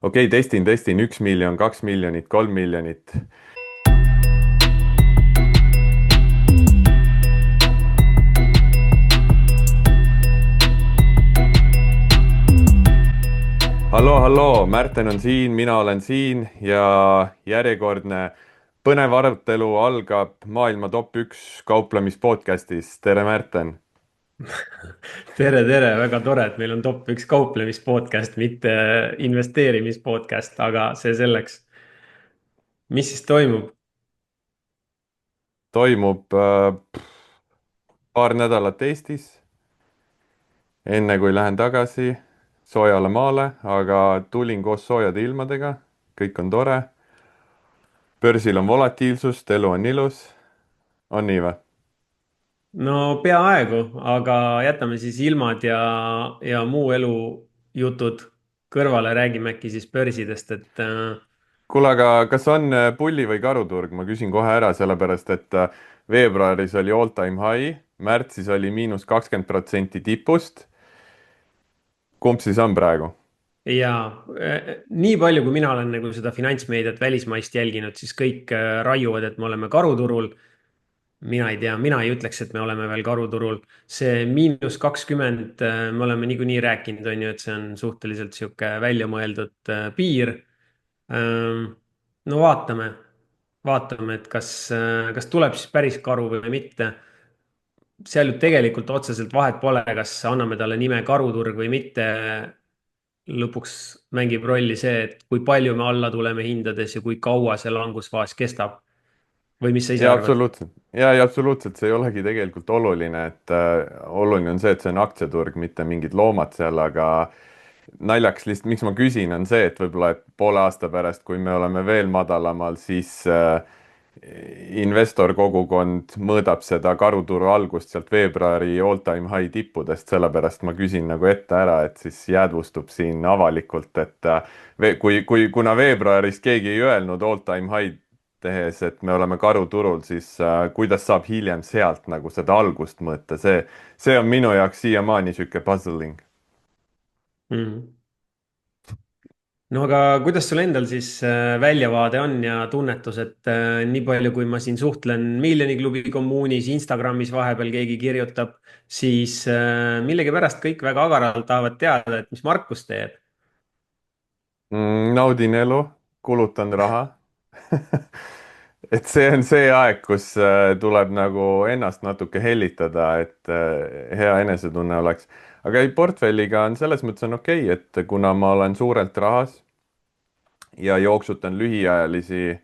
Okei, testin 1 miljon, 2 miljonit, 3 miljonit. Halloo, Märten on siin, mina olen siin ja järjekordne põnev arutelu algab maailma top 1 kauplemispodcastis. tere, Märten! tere, tere, väga tore, et meil on top üks kauplemispodcast, mitte investeerimispodcast, aga see selleks. mis siis toimub? Toimub paar nädalat Eestis, enne kui lähen tagasi soojale maale, aga tulin koos soojade ilmadega, kõik on tore. Börsil on volatiilsust, elu on ilus. On nii või? No peaaegu, aga jätame siis ilmad ja muu elu jutud kõrvale, räägime äkki siis börsidest, et Kuule, aga kas on pulli- või karuturg, ma küsin kohe ära, sellepärast et veebruaris oli all time high, märtsis oli –20% tipust. Kumb siis on praegu? ja nii palju, kui mina olen nagu seda finantsmeediat välismaist jälginud, siis kõik raiuvad, et me oleme karuturul. Mina ei tea, mina ei ütleks, et me oleme veel karuturul. See –20, me oleme niikuinii rääkinud, on ju, et see on suhteliselt sihuke väljamõeldud piir. No vaatame, et kas tuleb siis päris karu või mitte. Seal ju tegelikult otseselt vahet pole, kas anname talle nime karuturg või mitte. Lõpuks mängib rolli see, et kui palju me alla tuleme hindades ja kui kaua see langusfaas kestab. Või mis sa ise ja arvad? absoluutselt, ja absoluutselt, see ei olegi tegelikult oluline, et oluline on see, et see on aktsiaturg, mitte mingid loomad seal, aga naljaks lihtsalt, miks ma küsin, on see, et võib-olla et poole aasta pärast, kui me oleme veel madalamal, siis investor kogukond mõõdab seda karuturu algust sealt veebruari all time high tippudest, sellepärast ma küsin nagu ette ära, et siis jäädvustub siin avalikult, et kuna veebruaris keegi ei öelnud all time high tehes, et me oleme karuturul, siis kuidas saab hiljem sealt nagu seda algust mõõta, see on minu jaoks siiamaani sihuke puzzling. Mhm. No aga kuidas sul endal siis väljavaade on ja tunnetus, et nii palju, kui ma siin suhtlen Miljoniklubi kommuunis, Instagramis vahepeal keegi kirjutab, siis millegipärast kõik väga agaralt tahavad teada, et mis Markus teeb. Naudin elu, kulutan raha. et see on see aeg, kus tuleb nagu ennast natuke hellitada, et hea enesetunne oleks. aga ei, portfelliga on selles mõttes on okei, et kuna ma olen suurelt rahas ja jooksutan lühiajalisi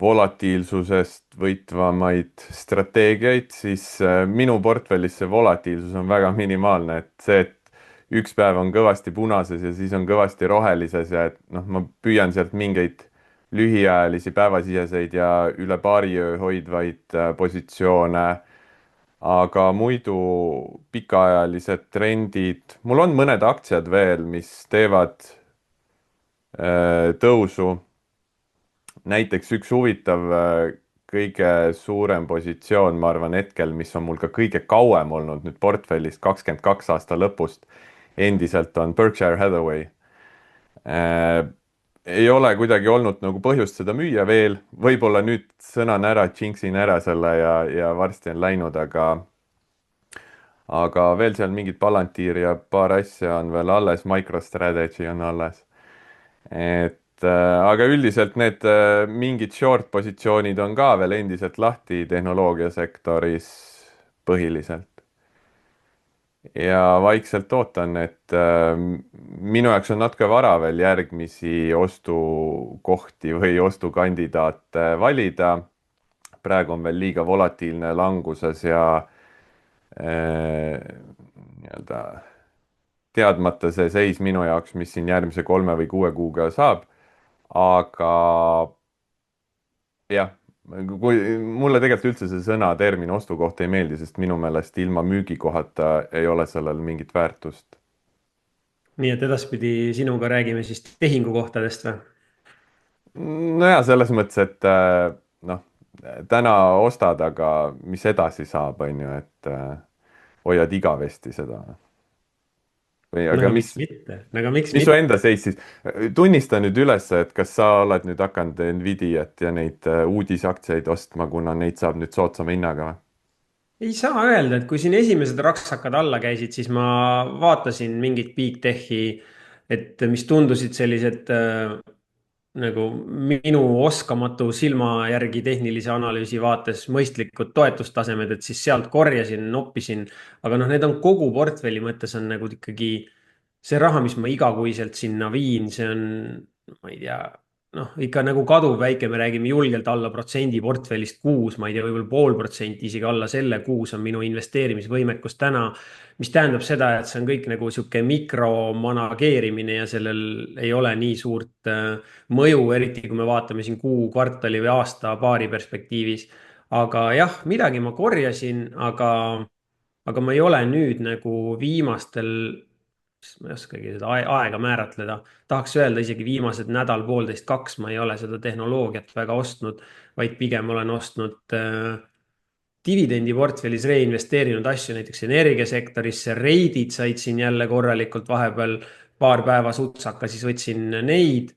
volatiilsusest võitvamaid strateegiaid, siis minu portfellis see volatiilsus on väga minimaalne, et see, et üks päev on kõvasti punases ja siis on kõvasti rohelises ja et noh, ma püüan sealt mingeid lühiajalisi päevasiseseid ja üle paari öö hoidvaid positsioone, aga muidu pikaajalised trendid, mul on mõned aktsiad veel, mis teevad tõusu. Näiteks üks huvitav kõige suurem positsioon, ma arvan hetkel, mis on mul ka kõige kauem olnud nüüd portfellis 22 aasta lõpust, endiselt on Berkshire Hathaway. Äh, ei ole kuidagi olnud nagu põhjust seda müüa veel, võib-olla nüüd sõnan ära, džinksin ära selle ja varsti on läinud, aga veel seal mingid Palantir ja paar asja on veel alles, MicroStrategy on alles. et aga üldiselt need mingid short positsioonid on ka veel endiselt lahti tehnoloogiasektoris põhiliselt. ja vaikselt ootan, et minu jaoks on natuke vara veel järgmisi ostukohti või ostukandidaate valida. praegu on veel liiga volatiilne languses ja nii-öelda teadmata see seis minu jaoks, mis siin järgmise 3 või 6 kuuga saab. aga jah, kui mulle tegelikult üldse see sõna termin ostukoht ei meeldi, sest minu meelest ilma müügikohata ei ole sellel mingit väärtust. nii et edaspidi sinuga räägime siis tehingukohtadest või? nojah, selles mõttes, et noh, täna ostad, aga mis edasi saab, on ju, et hoiad igavesti seda. või no aga aga miks mitte, no aga miks mis su mitte? enda seis siis? Tunnista nüüd üles, et kas sa oled nüüd hakanud Nvidiat ja neid uudisaktsiaid ostma, kuna neid saab nüüd soodsama hinnaga või? ei saa öelda, et kui siin esimesed raksakad alla käisid, siis ma vaatasin mingit big tech'i, et mis tundusid sellised nagu minu oskamatu silma järgi tehnilise analüüsi vaates mõistlikud toetustasemed, et siis sealt korjasin, noppisin. aga noh, need on kogu portfelli mõttes on nagu ikkagi see raha, mis ma igakuiselt sinna viin, see on, ma ei tea, noh, ikka nagu kaduvväike, me räägime julgelt alla protsendi portfellist kuus, ma ei tea, võib-olla 0,5%, isegi alla selle kuus on minu investeerimisvõimekus täna. mis tähendab seda, et see on kõik nagu sihuke mikromanageerimine ja sellel ei ole nii suurt mõju, eriti kui me vaatame siin kuu, kvartali või aasta-paari perspektiivis. aga jah, midagi ma korjasin, aga ma ei ole nüüd nagu viimastel, ma ei oskagi seda aega määratleda, tahaks öelda isegi viimased nädal, poolteist, kaks, ma ei ole seda tehnoloogiat väga ostnud, vaid pigem olen ostnud dividendiportfellis reinvesteerinud asju näiteks energiasektorisse, reidid said siin jälle korralikult vahepeal paar päeva sutsaka, siis võtsin neid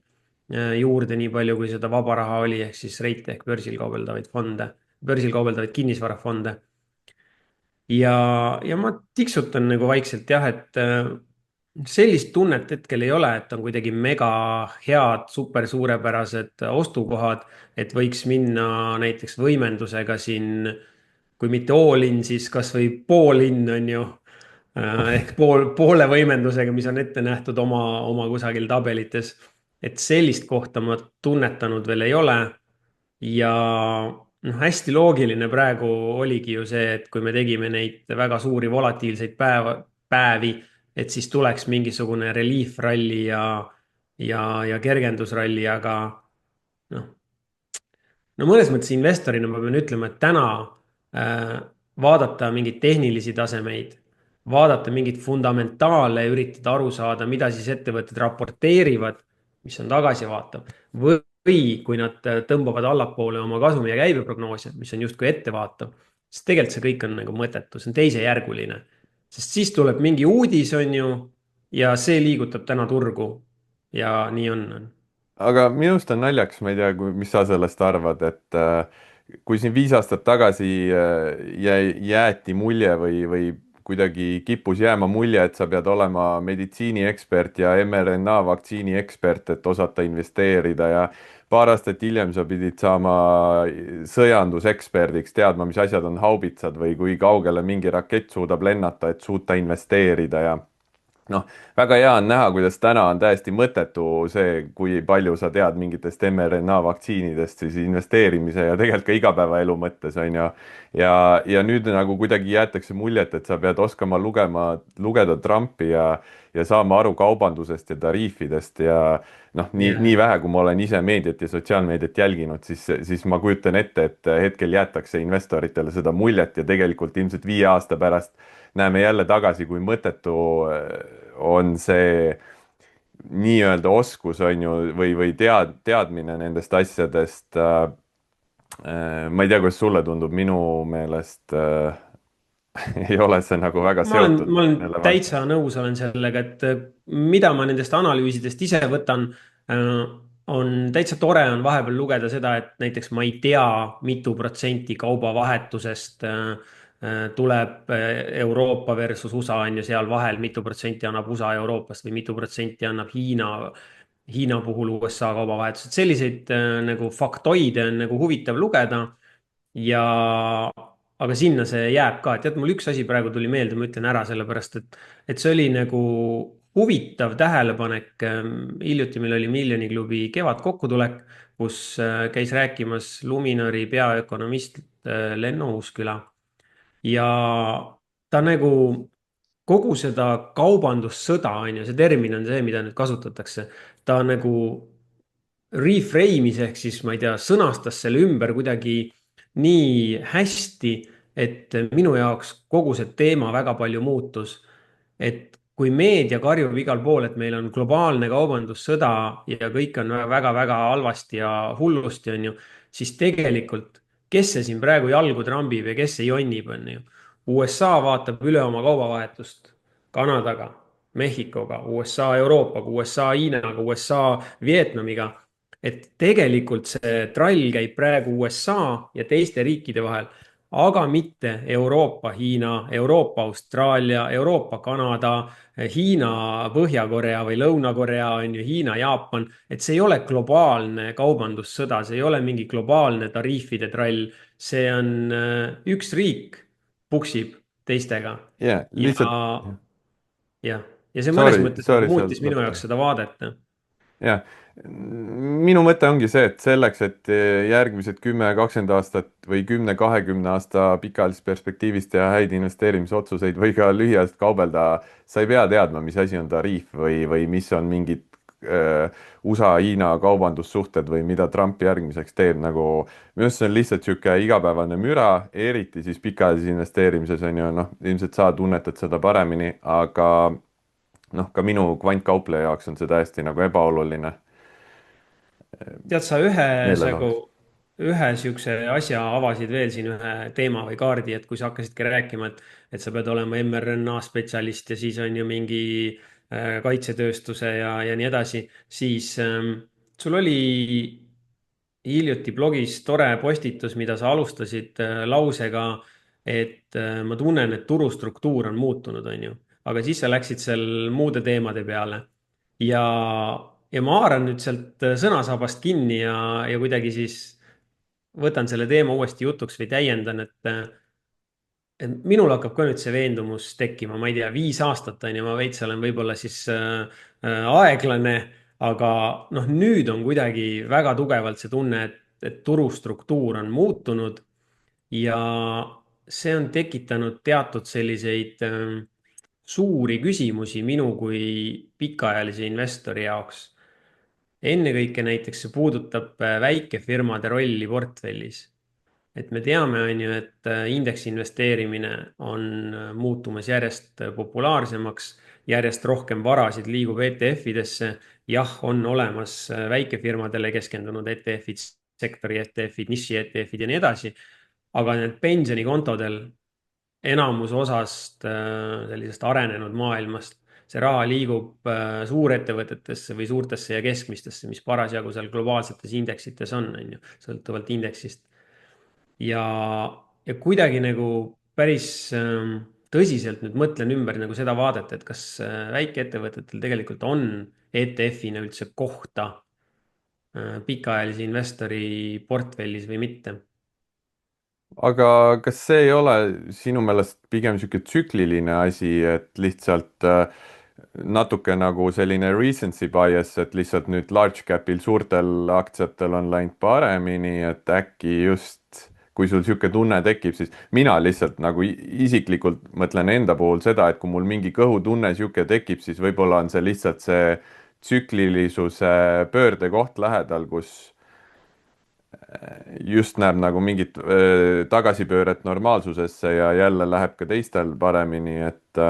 juurde nii palju, kui seda vaba raha oli, ehk siis reite ehk börsil kaubeldavaid fonde, börsil kaubeldavaid kinnisvarafonde. ja ma tiksutan nagu vaikselt jah, et sellist tunnet hetkel ei ole, et on kuidagi mega head, super suurepärased ostukohad, et võiks minna näiteks võimendusega siin, kui mitte all in, siis kasvõi pool in on ju. ehk poole võimendusega, mis on ette nähtud oma kusagil tabelites. et sellist kohta ma tunnetanud veel ei ole. ja noh, hästi loogiline praegu oligi ju see, et kui me tegime neid väga suuri volatiilseid päevi, et siis tuleks mingisugune relief ralli ja kergendusralli, aga noh, no mõnes mõttes investorina ma pean ütlema, et täna äh, vaadata mingeid tehnilisi tasemeid, vaadata mingeid fundamentaale ja üritada aru saada, mida siis ettevõtted raporteerivad, mis on tagasivaatav, või kui nad tõmbavad allapoole oma kasumi ja käibe prognoose, mis on justkui ettevaatav, siis tegelikult see kõik on nagu mõttetu, see on teisejärguline. sest siis tuleb mingi uudis, on ju, ja see liigutab täna turgu. ja nii on. aga minu arust on naljakas, ma ei tea, mis sa sellest arvad, et kui siin 5 aastat tagasi jäeti mulje või kuidagi kippus jääma mulje, et sa pead olema meditsiiniekspert ja mRNA vaktsiini ekspert, et osata investeerida ja paar aastat hiljem sa pidid saama sõjanduseksperdiks, teadma, mis asjad on haubitsad või kui kaugele mingi rakett suudab lennata, et suuta investeerida ja noh, väga hea on näha, kuidas täna on täiesti mõttetu see, kui palju sa tead mingitest mRNA vaktsiinidest siis investeerimise ja tegelikult ka igapäevaelu mõttes on ju. ja nüüd nagu kuidagi jäetakse muljet, et sa pead oskama lugeda Trumpi ja saama aru kaubandusest ja tariifidest ja noh, nii jah. vähe, kui ma olen ise meediat ja sotsiaalmeediat jälginud, siis ma kujutan ette, et hetkel jäetakse investoritele seda muljet ja tegelikult ilmselt 5 aasta pärast näeme jälle tagasi, kui mõttetu on see nii-öelda oskus on ju või teadmine nendest asjadest. Ma ei tea, kuidas sulle tundub, minu meelest ei ole see nagu väga seotud ma olen relevantne. täitsa nõus olen sellega, et mida ma nendest analüüsidest ise võtan, on täitsa tore on vahepeal lugeda seda, et näiteks ma ei tea, mitu protsenti kaubavahetusest tuleb Euroopa versus USA on ju seal vahel, mitu protsenti annab USA Euroopast või mitu protsenti annab Hiina puhul USA kaubavahetus, et selliseid nagu faktoide on nagu huvitav lugeda. ja, aga sinna see jääb ka, tead, mul üks asi praegu tuli meelde, ma ütlen ära, sellepärast et see oli nagu huvitav tähelepanek. hiljuti meil oli Miljoniklubi kevadkokkutulek, kus käis rääkimas Luminori peaökonomist Lenno Uusküla ja ta nagu kogu seda kaubandussõda on ju, see termin on see, mida nüüd kasutatakse, ta nagu reframe'is ehk siis ma ei tea, sõnastas selle ümber kuidagi nii hästi, et minu jaoks kogu see teema väga palju muutus. et kui meedia karjub igal pool, et meil on globaalne kaubandussõda ja kõik on väga-väga halvasti ja hullusti, on ju, siis tegelikult, kes see siin praegu jalgu trambib ja kes see jonnib, on ju. USA vaatab üle oma kaubavahetust Kanadaga, Mehhikoga, USA Euroopaga, USA Hiinaga, USA Vietnamiga. et tegelikult see trall käib praegu USA ja teiste riikide vahel, aga mitte Euroopa, Hiina, Euroopa, Austraalia, Euroopa, Kanada, Hiina, Põhja-Korea või Lõuna-Korea on ju, Hiina, Jaapan. et see ei ole globaalne kaubandussõda, see ei ole mingi globaalne tariifide trall, see on üks riik puksib teistega jaa, ja, lihtsalt, jah, ja see mõnes sorry, mõttes nagu sorry seal muutis minu lõppu. jaoks seda vaadet. jah, minu mõte ongi see, et selleks, et järgmised 10-20 aastat või 10-20 aasta pikaajalises perspektiivis teha häid investeerimisotsuseid või ka lühiajaliselt kaubelda, sa ei pea teadma, mis asi on tariif või mis on mingid USA-Hiina kaubandussuhted või mida Trump järgmiseks teeb, nagu minu arust see on lihtsalt niisugune igapäevane müra, eriti siis pikaajalises investeerimises on ju, noh, ilmselt sa tunnetad seda paremini, aga noh, ka minu kvantkaupleja jaoks on see täiesti nagu ebaoluline tead sa meelelahutus. ühe sihukese asja avasid veel siin, ühe teema või kaardi, et kui sa hakkasidki rääkima, et sa pead olema mRNA spetsialist ja siis on ju mingi kaitsetööstuse ja nii edasi, siis sul oli hiljuti blogis tore postitus, mida sa alustasid lausega, et ma tunnen, et turustruktuur on muutunud, on ju. aga siis sa läksid seal muude teemade peale ja, ja ma haaran nüüd sealt sõnasabast kinni ja kuidagi siis võtan selle teema uuesti jutuks või täiendan, et minul hakkab ka nüüd see veendumus tekkima, ma ei tea, 5 aastat on ju, ma veits olen võib-olla siis aeglane, aga noh, nüüd on kuidagi väga tugevalt see tunne, et turustruktuur on muutunud ja see on tekitanud teatud selliseid suuri küsimusi minu kui pikaajalise investori jaoks. ennekõike näiteks see puudutab väikefirmade rolli portfellis. et me teame, on ju, et indeksi investeerimine on muutumas järjest populaarsemaks, järjest rohkem varasid liigub ETF-idesse. jah, on olemas väikefirmadele keskendunud ETF-id, sektori ETF-id, niši ETF-id ja nii edasi. aga need pensionikontodel enamus osast sellisest arenenud maailmast, see raha liigub suurettevõtetesse või suurtesse ja keskmistesse, mis parasjagu seal globaalsetes indeksites on ju, sõltuvalt indeksist. ja, ja kuidagi nagu päris tõsiselt nüüd mõtlen ümber nagu seda vaadet, et kas väikeettevõtetel tegelikult on ETF-ina üldse kohta pikaajalise investori portfellis või mitte. aga kas see ei ole sinu meelest pigem niisugune tsükliline asi, et lihtsalt natuke nagu selline recency bias, et lihtsalt nüüd large cap'il suurtel aktsiatel on läinud paremini, et äkki just kui sul niisugune tunne tekib, siis mina lihtsalt nagu isiklikult mõtlen enda puhul seda, et kui mul mingi kõhutunne niisugune tekib, siis võib-olla on see lihtsalt see tsüklilisuse pöördekoht lähedal, kus just näeb nagu mingit tagasipööret normaalsusesse ja jälle läheb ka teistel paremini, et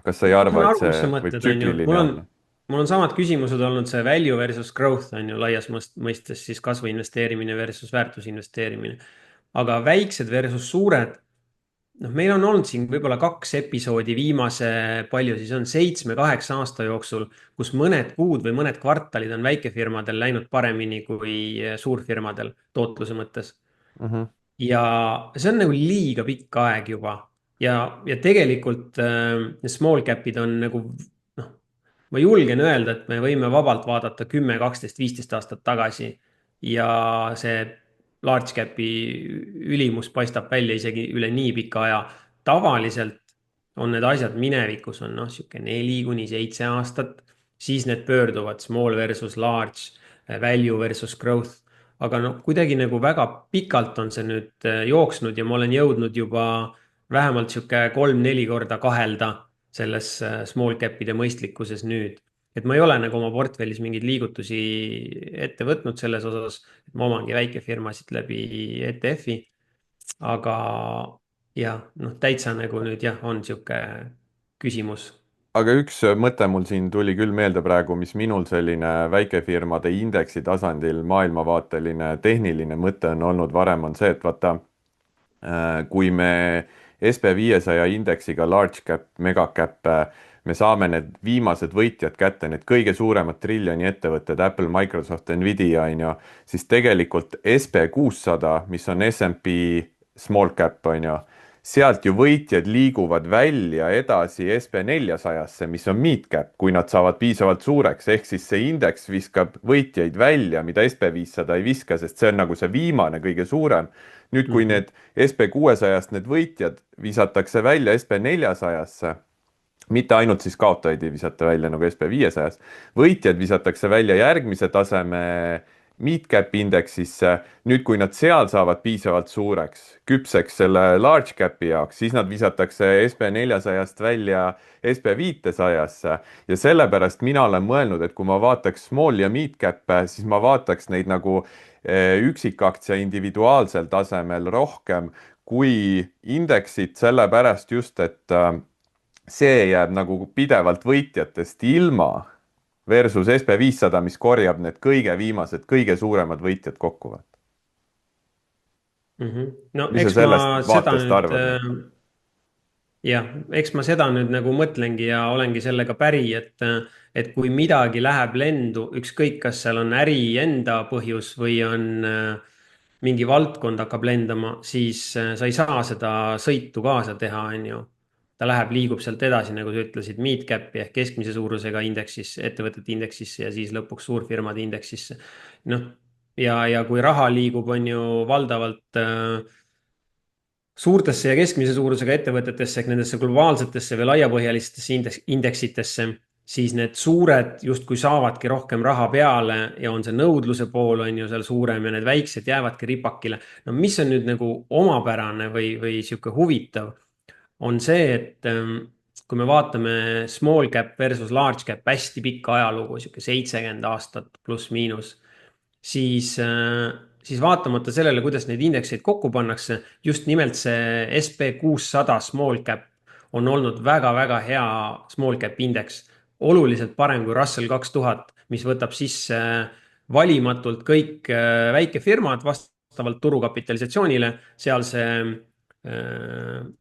kas sa ei ma saan arva, et aru, see mis sa võib mõtled, on ju. tsükliline olla? Mul on samad küsimused olnud, see value versus growth on ju laias mõistes siis kasvu investeerimine versus väärtuse investeerimine. aga väiksed versus suured, noh, meil on olnud siin võib-olla 2 episoodi viimase, palju siis on, 7-8 aasta jooksul, kus mõned kuud või mõned kvartalid on väikefirmadel läinud paremini kui suurfirmadel tootluse mõttes. Mhm. ja see on nagu liiga pikk aeg juba ja tegelikult small cap'id on nagu noh, ma julgen öelda, et me võime vabalt vaadata 10, 12, 15 aastat tagasi ja see large cap'i ülimus paistab välja isegi üle nii pika aja. tavaliselt on need asjad minevikus on noh, sihuke 4 kuni 7 aastat, siis need pöörduvad small versus large, value versus growth. aga noh, kuidagi nagu väga pikalt on see nüüd jooksnud ja ma olen jõudnud juba vähemalt sihuke 3-4 korda kahelda selles small cap'ide mõistlikkuses nüüd. et ma ei ole nagu oma portfellis mingeid liigutusi ette võtnud selles osas, et ma omangi väikefirmasid läbi ETF-i. aga jah, noh, täitsa nagu nüüd jah, on sihuke küsimus. aga üks mõte mul siin tuli küll meelde praegu, mis minul selline väikefirmade indeksi tasandil maailmavaateline tehniline mõte on olnud varem, on see, et vaata, kui me SB500 indeksiga large cap, mega cap me saame need viimased võitjad kätte, need kõige suuremad triljoni ettevõtted, Apple, Microsoft, Nvidia, on ju, siis tegelikult SB600, mis on SMP small cap, on ju, sealt ju võitjad liiguvad välja edasi SB400-sse, mis on mid cap, kui nad saavad piisavalt suureks, ehk siis see indeks viskab võitjaid välja, mida SB500 ei viska, sest see on nagu see viimane kõige suurem. Nüüd, kui Mhm. need SB600-st need võitjad visatakse välja SB400-sse, mitte ainult siis kaotajaid ei visata välja nagu SB500-s, võitjad visatakse välja järgmise taseme mid-cap indeksisse. Nüüd, kui nad seal saavad piisavalt suureks, küpseks selle large cap'i jaoks, siis nad visatakse SB400-st välja SB500-sse ja sellepärast mina olen mõelnud, et kui ma vaataks small ja mid-cap'e, siis ma vaataks neid nagu üksikaktsia individuaalsel tasemel rohkem kui indeksit, sellepärast just, et see jääb nagu pidevalt võitjatest ilma versus SB500, mis korjab need kõige viimased, kõige suuremad võitjad kokku. Mhm. No Mis sa eks ma sellest seda vaatest nüüd arvad? jah, eks ma seda nüüd nagu mõtlengi ja olengi sellega päri, et kui midagi läheb lendu, ükskõik, kas seal on äri enda põhjus või on mingi valdkond hakkab lendama, siis sa ei saa seda sõitu kaasa teha, on ju. Ta läheb, liigub sealt edasi, nagu sa ütlesid, mid-cap'i ehk keskmise suurusega indeksisse, ettevõtete indeksisse ja siis lõpuks suurfirmade indeksisse. noh, ja kui raha liigub, on ju valdavalt suurtesse ja keskmise suurusega ettevõtetesse ehk nendesse globaalsetesse või laiapõhjalistesse indeksitesse, siis need suured justkui saavadki rohkem raha peale ja on see nõudluse pool on ju seal suurem ja need väiksed jäävadki ripakile. No mis on nüüd nagu omapärane või sihuke huvitav, on see, et kui me vaatame small cap versus large cap, hästi pikka ajalugu, sihuke 70 aastat pluss-miinus, siis vaatamata sellele, kuidas neid indekseid kokku pannakse, just nimelt see SB600 small cap on olnud väga-väga hea small cap indeks. oluliselt parem kui Russell 2000, mis võtab sisse valimatult kõik väikefirmad vastavalt turukapitalisatsioonile. seal see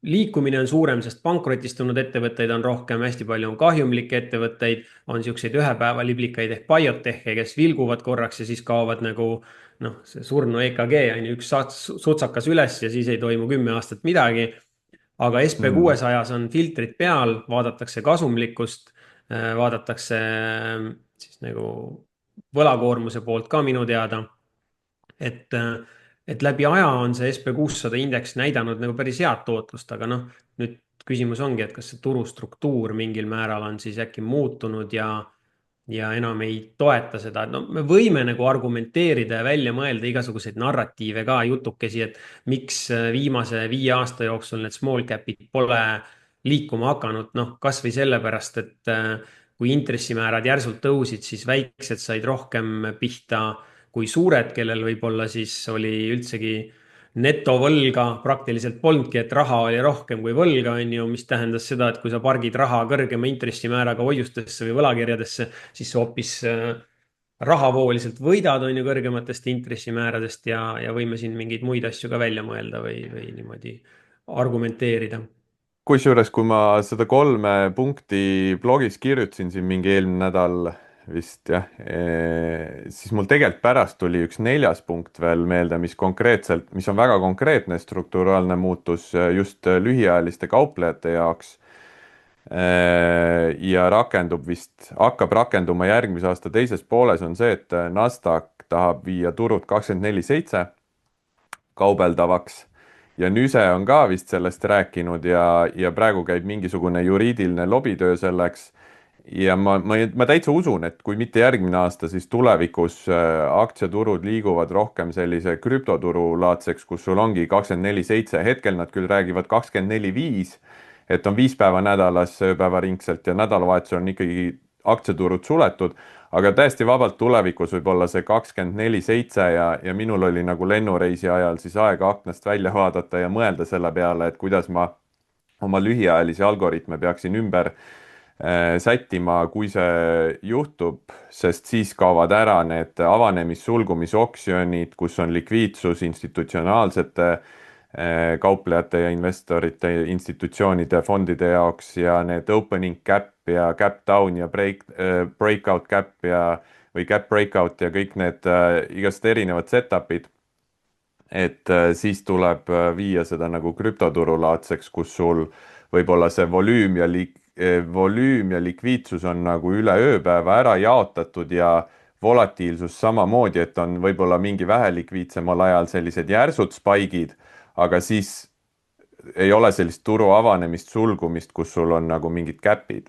liikumine on suurem, sest pankrotistunud ettevõtteid on rohkem, hästi palju on kahjumlikke ettevõtteid, on siukseid ühepäevaliblikaid ehk biotech'e, kes vilguvad korraks ja siis kaovad nagu noh, see surnu EKG on ju, üks sutsakas üles ja siis ei toimu 10 aastat midagi. Aga Mm. SB600-s on filtrid peal, vaadatakse kasumlikkust, vaadatakse siis nagu võlakoormuse poolt ka minu teada. et, et läbi aja on see SB600 indeks näidanud nagu päris head tootlust, aga noh, nüüd küsimus ongi, et kas see turustruktuur mingil määral on siis äkki muutunud ja enam ei toeta seda. No me võime nagu argumenteerida ja välja mõelda igasuguseid narratiive ka, jutukesi, et miks viimase 5 aasta jooksul need small cap'id pole liikuma hakanud. Noh, kasvõi sellepärast, et kui intressimäärad järsult tõusid, siis väiksed said rohkem pihta kui suured, kellel võib-olla siis oli üldsegi netovõlga praktiliselt polnudki, et raha oli rohkem kui võlga, on ju, mis tähendas seda, et kui sa pargid raha kõrgema intressimääraga hoiustesse või võlakirjadesse, siis sa hoopis rahavooliselt võidad, on ju, kõrgematest intressimääradest ja võime siin mingeid muid asju ka välja mõelda või niimoodi argumenteerida. Kusjuures, kui ma seda 3 punkti blogis kirjutasin siin mingi eelmine nädal vist jah, siis mul tegelikult pärast tuli üks 4. punkt veel meelde, mis on väga konkreetne strukturaalne muutus just lühiajaliste kauplejate jaoks. Ja hakkab rakenduma järgmise aasta teises pooles, on see, et Nasdaq tahab viia turud 24/7 kaubeldavaks ja Nüse on ka vist sellest rääkinud ja praegu käib mingisugune juriidiline lobitöö selleks. Ja ma täitsa usun, et kui mitte järgmine aasta, siis tulevikus aktsiaturud liiguvad rohkem sellise krüptoturu laadseks, kus sul ongi 24/7, hetkel nad küll räägivad 24/5, et on 5 päeva nädalas ööpäevaringselt ja nädalavahetusel on ikkagi aktsiaturud suletud, aga täiesti vabalt tulevikus võib olla see 24/7 ja minul oli nagu lennureisi ajal siis aega aknast välja vaadata ja mõelda selle peale, et kuidas ma oma lühiajalisi algoritme peaksin ümber sättima, kui see juhtub, sest siis kaovad ära need avanemis-sulgumisoksjonid, kus on likviidsus institutsionaalsete kauplejate ja investorite, institutsioonide, fondide jaoks ja need opening cap ja cap down ja breakout cap ja või cap breakout ja kõik need igast erinevad setup'id, et siis tuleb viia seda nagu krüptoturulaadseks, kus sul võib-olla see volüüm ja likviidsus on nagu üle ööpäeva ära jaotatud ja volatiilsus samamoodi, et on võib-olla mingi vähelikviidsemal ajal sellised järsud spaigid, aga siis ei ole sellist turu avanemist, sulgumist, kus sul on nagu mingid käpid.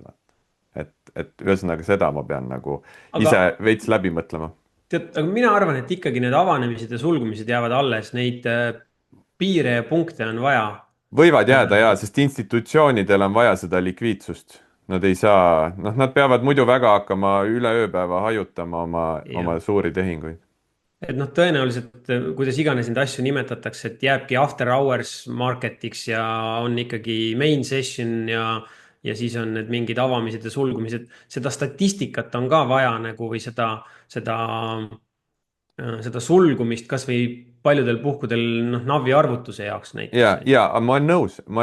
et ühesõnaga seda ma pean nagu aga ise veits läbi mõtlema. tead, aga mina arvan, et ikkagi need avanemised ja sulgumised jäävad alles, neid piire ja punkte on vaja. Võivad jääda jaa, sest institutsioonidel on vaja seda likviidsust. Nad ei saa, noh, nad peavad muidu väga hakkama üle ööpäeva hajutama oma Ja suuri tehinguid. et noh, tõenäoliselt kuidas iganes neid asju nimetatakse, et jääbki after hours market'iks ja on ikkagi main session ja siis on need mingid avamised ja sulgumised. Seda statistikat on ka vaja nagu või seda sulgumist kasvõi paljudel puhkudel noh, Navi arvutuse jaoks näiteks. Ja ma olen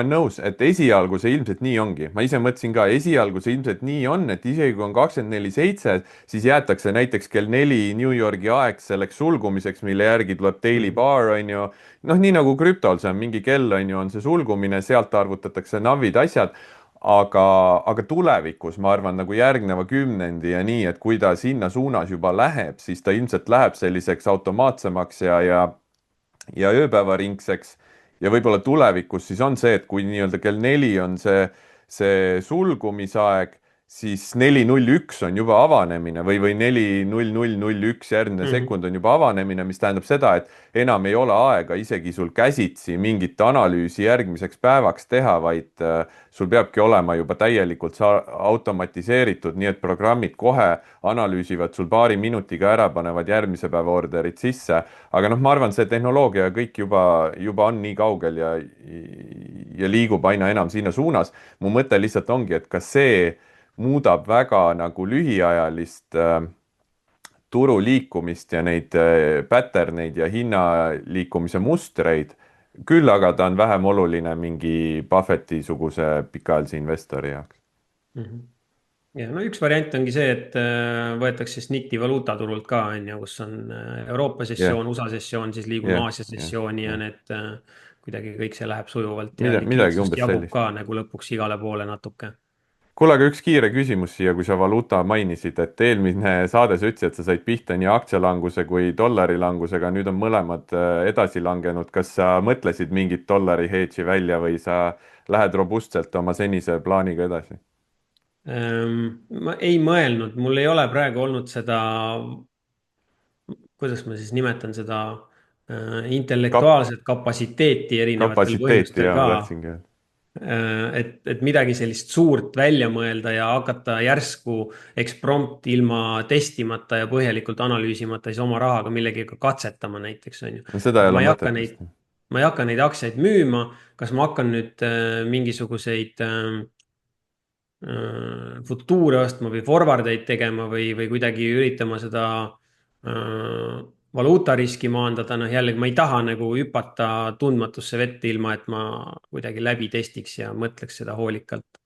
nõus, et esialgu see ilmselt nii ongi. Ma ise mõtlesin ka, esialgu see ilmselt nii on, et isegi kui on 24/7, siis jäetakse näiteks kell 4 New Yorgi aeg selleks sulgumiseks, mille järgi tuleb daily bar, on ju. Noh, nii nagu krüptol, see on mingi kell, on ju, on see sulgumine, sealt arvutatakse navid, asjad. Aga tulevikus ma arvan nagu järgneva kümnendi ja nii, et kui ta sinna suunas juba läheb, siis ta ilmselt läheb selliseks automaatsemaks ja ööpäevaringseks. Ja võib-olla tulevikus siis on see, et kui nii-öelda kell 4 on see sulgumisaeg, siis 4:01 on juba avanemine või 4:00:01 järgmine Mhm. sekund on juba avanemine, mis tähendab seda, et enam ei ole aega isegi sul käsitsi mingit analüüsi järgmiseks päevaks teha, vaid sul peabki olema juba täielikult automatiseeritud, nii et programmid kohe analüüsivad sul paari minutiga ära, panevad järgmise päeva orderid sisse. Aga noh, ma arvan, see tehnoloogia kõik juba on nii kaugel ja liigub aina enam sinna suunas. Mu mõte lihtsalt ongi, et kas see muudab väga nagu lühiajalist turu liikumist ja neid pattern'eid ja hinna liikumise mustreid. Küll aga ta on vähem oluline mingi Buffetti-suguse pikaajalise investori jaoks. Mhm. Ja no üks variant ongi see, et võetakse SNIT-i valuutaturult ka on ju, kus on Euroopa jah, sessioon, USA sessioon, siis liigume jah, Aasia jah, sessiooni ja jah. need kuidagi kõik see läheb sujuvalt ja Midagi likviidsust umbes jagub sellist. ka nagu lõpuks igale poole natuke. Kuule, aga üks kiire küsimus siia, kui sa valuuta mainisid, et eelmine saade sa ütlesid, et sa said pihta nii aktsialanguse kui dollari langusega, nüüd on mõlemad edasi langenud. kas sa mõtlesid mingit dollari hedge'i välja või sa lähed robustselt oma senise plaaniga edasi? Ma ei mõelnud, mul ei ole praegu olnud seda, kuidas ma siis nimetan seda Kap-, intellektuaalset kapatsiteeti erinevatel kapatsiteeti, põhjustel jaa, ka. ma tahtsingi öelda. Et midagi sellist suurt välja mõelda ja hakata järsku eksprompt ilma testimata ja põhjalikult analüüsimata siis oma rahaga millegagi katsetama näiteks on ju. No seda ei et ole ma ei hakka mõtet neid, vist. ma ei hakka neid aktsiaid müüma, kas ma hakkan nüüd mingisuguseid futuure ostma või forward eid tegema või kuidagi üritama seda valuutariski maandada, noh jällegi ma ei taha nagu hüpata tundmatusse vette, ilma et ma kuidagi läbi testiks ja mõtleks seda hoolikalt.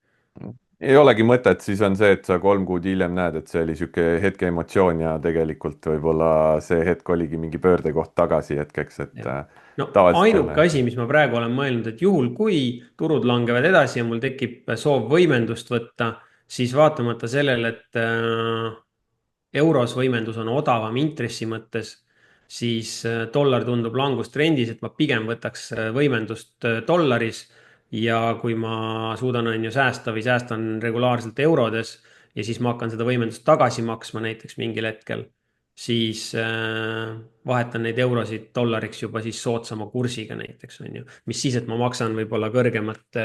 Ei olegi mõtet, siis on see, et sa 3 kuud hiljem näed, et see oli sihuke hetke emotsioon ja tegelikult võib-olla see hetk oligi mingi pöördekoht tagasi hetkeks, et No tavaliselt ainuke jälle. asi, mis ma praegu olen mõelnud, et juhul kui turud langevad edasi ja mul tekib soov võimendust võtta, siis vaatamata sellele, et euros võimendus on odavam intressi mõttes, siis dollar tundub langustrendis, et ma pigem võtaks võimendust dollaris. Ja kui ma suudan, on ju, säästa või säästan regulaarselt eurodes ja siis ma hakkan seda võimendust tagasi maksma näiteks mingil hetkel, siis vahetan neid eurosid dollariks juba siis soodsama kursiga näiteks, on ju. mis siis, et ma maksan võib-olla kõrgemat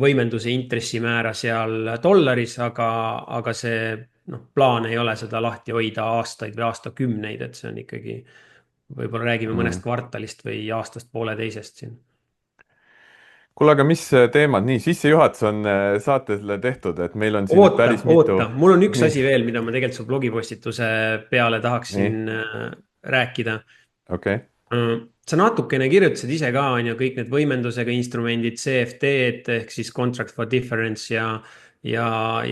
võimenduse intressimäära seal dollaris, aga see noh, plaan ei ole seda lahti hoida aastaid või aastakümneid, et see on ikkagi, võib-olla räägime Mm. mõnest kvartalist või aastast pooleteisest siin. Kuule, aga mis teemad, nii sissejuhatus on saatele tehtud, et meil on siin nüüd oota, päris mitu. oota, mul on üks nii, asi veel, mida ma tegelikult su blogipostituse peale nii, tahaksin rääkida. okei okay. sa natukene kirjutasid ise ka, on ju, kõik need võimendusega instrumendid, CFD-d ehk siis contract for difference ja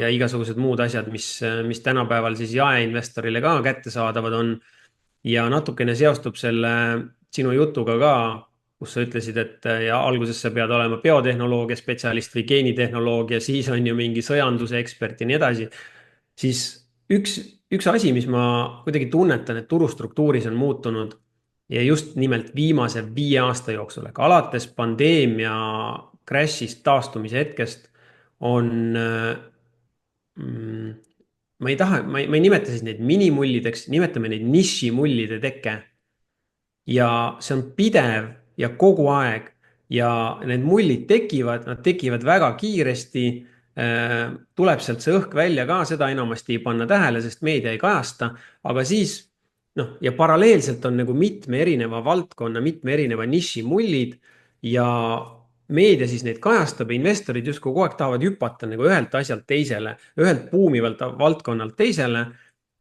igasugused muud asjad, mis tänapäeval siis jaeinvestorile ka kättesaadavad on. ja natukene seostub selle sinu jutuga ka, kus sa ütlesid, et ja alguses sa pead olema biotehnoloogia spetsialist või geenitehnoloogia, siis on ju mingi sõjanduse ekspert ja nii edasi. siis üks asi, mis ma kuidagi tunnetan, et turustruktuuris on muutunud ja just nimelt viimase 5 aasta jooksul, ehk alates pandeemia crash'ist taastumise hetkest on mm, ma ei taha, ma ei nimeta siis neid minimullideks, nimetame neid nišimullide teke. ja see on pidev ja kogu aeg ja need mullid tekivad, nad tekivad väga kiiresti. tuleb sealt see õhk välja ka, seda enamasti ei panna tähele, sest meedia ei kajasta, aga siis noh, ja paralleelselt on nagu mitme erineva valdkonna, mitme erineva niši mullid ja meedia siis neid kajastab ja investorid justkui kogu aeg tahavad hüpata nagu ühelt asjalt teisele, ühelt buumivalt valdkonnalt teisele.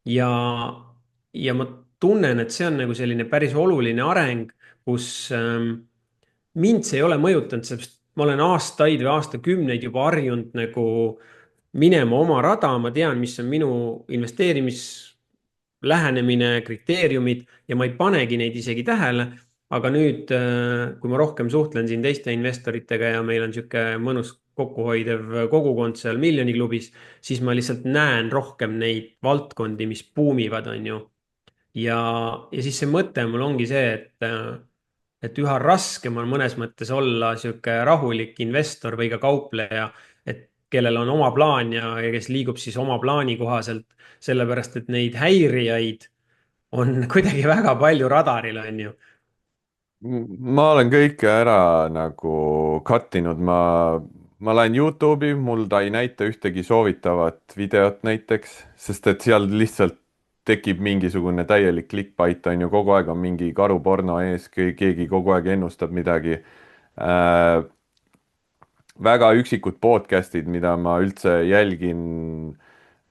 ja, ja ma tunnen, et see on nagu selline päris oluline areng, kus mind see ei ole mõjutanud, sest ma olen aastaid või aastakümneid juba harjunud nagu minema oma rada, ma tean, mis on minu investeerimislähenemine, kriteeriumid ja ma ei panegi neid isegi tähele. aga nüüd, kui ma rohkem suhtlen siin teiste investoritega ja meil on niisugune mõnus kokkuhoidev kogukond seal miljoniklubis, siis ma lihtsalt näen rohkem neid valdkondi, mis buumivad, on ju. ja siis see mõte mul ongi see, et üha raskem on mõnes mõttes olla sihuke rahulik investor või ka kaupleja, et kellel on oma plaan ja kes liigub siis oma plaani kohaselt, sellepärast et neid häirijaid on kuidagi väga palju radaril, on ju. Ma olen kõike ära nagu cut inud, ma lähen Youtube'i, mul ta ei näita ühtegi soovitavat videot näiteks, sest et seal lihtsalt tekib mingisugune täielik clickbait, on ju, kogu aeg on mingi karuporno ees, keegi kogu aeg ennustab midagi väga üksikud podcast'id, mida ma üldse jälgin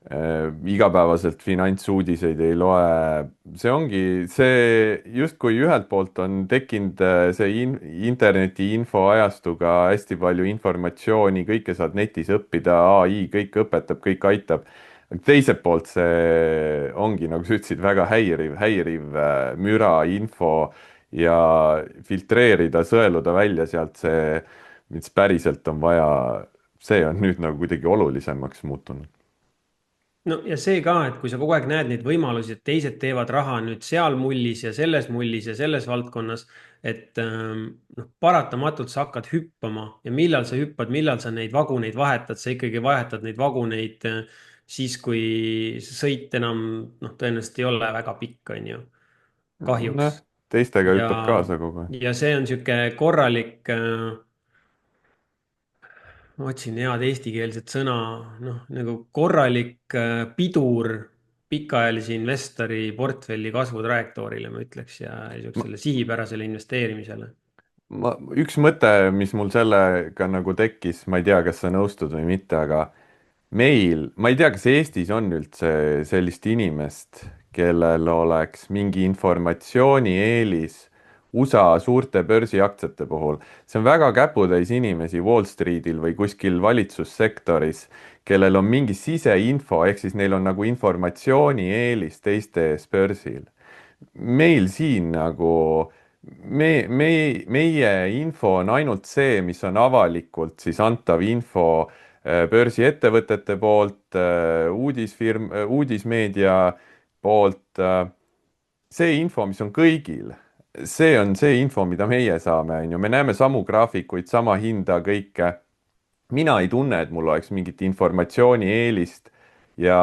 igapäevaselt, finantsuudiseid ei loe. see ongi see, justkui ühelt poolt on tekkinud see interneti infoajastuga hästi palju informatsiooni, kõike saad netis õppida, ai kõik õpetab, kõik aitab. teiselt poolt see ongi, nagu sa ütlesid, väga häiriv müra, info ja filtreerida, sõeluda välja sealt see, mis päriselt on vaja, see on nüüd nagu kuidagi olulisemaks muutunud. no ja see ka, et kui sa kogu aeg näed neid võimalusi, et teised teevad raha nüüd seal mullis ja selles valdkonnas, et noh, paratamatult sa hakkad hüppama ja millal sa hüppad, millal sa neid vaguneid vahetad, sa ikkagi vahetad neid vaguneid siis, kui see sõit enam noh, tõenäoliselt ei ole väga pikk, on ju, kahjuks. noh, teistega ja, hüppad kaasa kogu aeg. ja see on niisugune korralik ma otsin head eestikeelset sõna, noh nagu korralik pidur pikaajalise investori portfelli kasvutrajektoorile, ma ütleks, ja niisugusele sihipärasele investeerimisele. Üks mõte, mis mul sellega nagu tekkis, ma ei tea, kas sa nõustud või mitte, aga meil, ma ei tea, kas Eestis on üldse sellist inimest, kellel oleks mingi informatsioonieelis USA suurte börsiaktsiate puhul. see on väga käputäis inimesi Wall Streetil või kuskil valitsussektoris, kellel on mingi siseinfo, ehk siis neil on nagu informatsioonieelis teiste ees börsil. Meil siin nagu meie info on ainult see, mis on avalikult siis antav info börsiettevõtete poolt, uudismeedia poolt. see info, mis on kõigil, see on see info, mida meie saame, on ju, me näeme samu graafikuid, sama hinda, kõike. mina ei tunne, et mul oleks mingit informatsioonieelist ja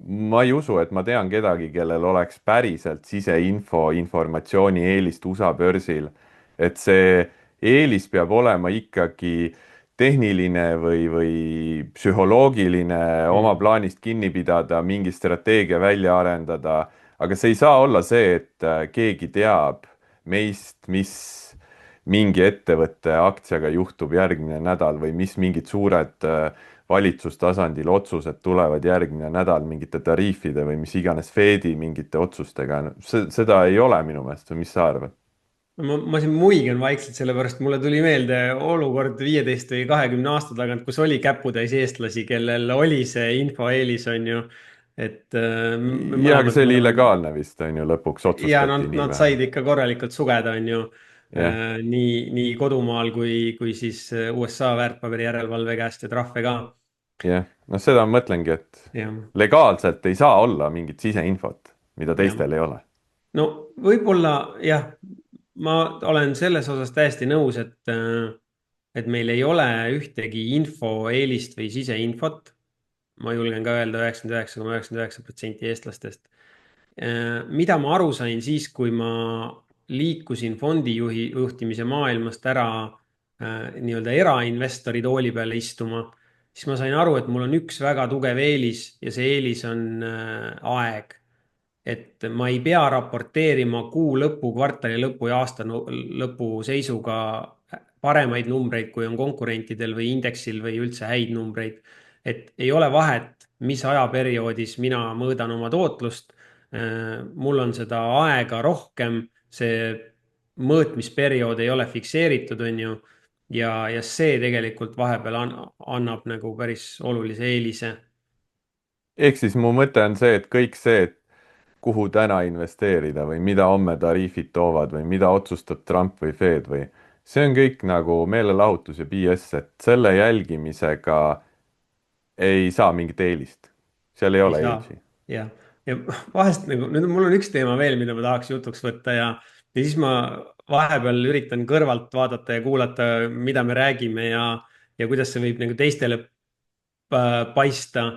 ma ei usu, et ma tean kedagi, kellel oleks päriselt siseinfo, informatsioonieelist USA börsil. et see eelis peab olema ikkagi tehniline või psühholoogiline, oma plaanist kinni pidada, mingi strateegia välja arendada, aga see ei saa olla see, et keegi teab meist, mis mingi ettevõtte aktsiaga juhtub järgmine nädal või mis mingid suured valitsustasandil otsused tulevad järgmine nädal mingite tariifide või mis iganes Fedi mingite otsustega. seda ei ole minu meelest või mis sa arvad? ma siin muigan vaikselt, sellepärast mulle tuli meelde olukord 15 või 20 aasta tagant, kus oli käputäis eestlasi, kellel oli see infoeelis, on ju. et me jah, aga mõlemad, see ma oli arvan, illegaalne vist, on ju, lõpuks ja otsustati nii nad või? said ikka korralikult sugeda, on ju. jah, Nii kodumaal kui siis USA väärtpaberi järelevalve käest ja trahve ka. jah, noh, seda ma mõtlengi, et jah, legaalselt ei saa olla mingit siseinfot, mida jah. teistel ei ole. no võib-olla jah, ma olen selles osas täiesti nõus, et meil ei ole ühtegi infoeelist või siseinfot. Ma julgen ka öelda 99,99% eestlastest. Mida ma aru sain siis, kui ma liikusin juhtimise maailmast ära nii-öelda erainvestori tooli peale istuma, siis ma sain aru, et mul on üks väga tugev eelis ja see eelis on aeg. Et ma ei pea raporteerima kuu lõpu, kvartali lõpu ja aasta lõpu seisuga paremaid numbreid, kui on konkurentidel või indeksil või üldse häid numbreid. Et ei ole vahet, mis ajaperioodis mina mõõdan oma tootlust. mul on seda aega rohkem, see mõõtmisperiood ei ole fikseeritud, on ju. ja see tegelikult vahepeal annab nagu päris olulise eelise. ehk siis mu mõte on see, et kõik see, et kuhu täna investeerida või mida homme tariifid toovad või mida otsustab Trump või Fed või see on kõik nagu meelelahutus ja BS, et selle jälgimisega ei saa mingit eelist. seal ei Ei ole saa, edge'i. jah. Ja vahest nagu, nüüd mul on üks teema veel, mida ma tahaks jutuks võtta ja siis ma vahepeal üritan kõrvalt vaadata ja kuulata, mida me räägime ja kuidas see võib nagu teistele paista.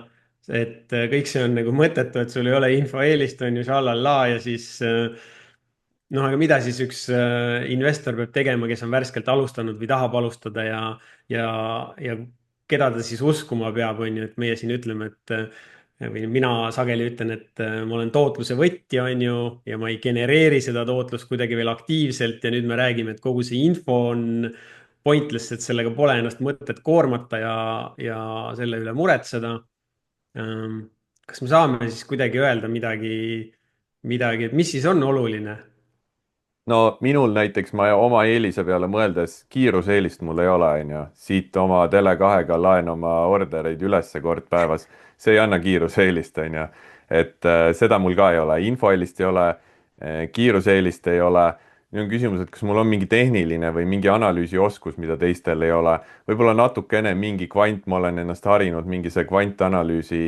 Et kõik see on nagu mõttetu, et sul ei ole infoeelist, on ju, šalallaa ja siis noh, aga mida siis üks investor peab tegema, kes on värskelt alustanud või tahab alustada ja keda ta siis uskuma peab, on ju, et meie siin ütleme, et või mina sageli ütlen, et ma olen tootluse võtja, on ju, ja ma ei genereeri seda tootlust kuidagi veel aktiivselt ja nüüd me räägime, et kogu see info on pointless, et sellega pole ennast mõtet koormata ja selle üle muretseda. Kas me saame siis kuidagi öelda midagi, et mis siis on oluline? no minul näiteks, ma oma eelise peale mõeldes, kiiruseelist mul ei ole, on ju. siit oma Tele2-ga laen oma ordereid ülesse kord päevas, see ei anna kiiruseelist, on ju. et seda mul ka ei ole, infoeelist ei ole, kiiruseelist ei ole. nüüd on küsimus, et kas mul on mingi tehniline või mingi analüüsioskus, mida teistel ei ole. võib-olla natukene mingi kvant, ma olen ennast harinud mingi see kvantanalüüsi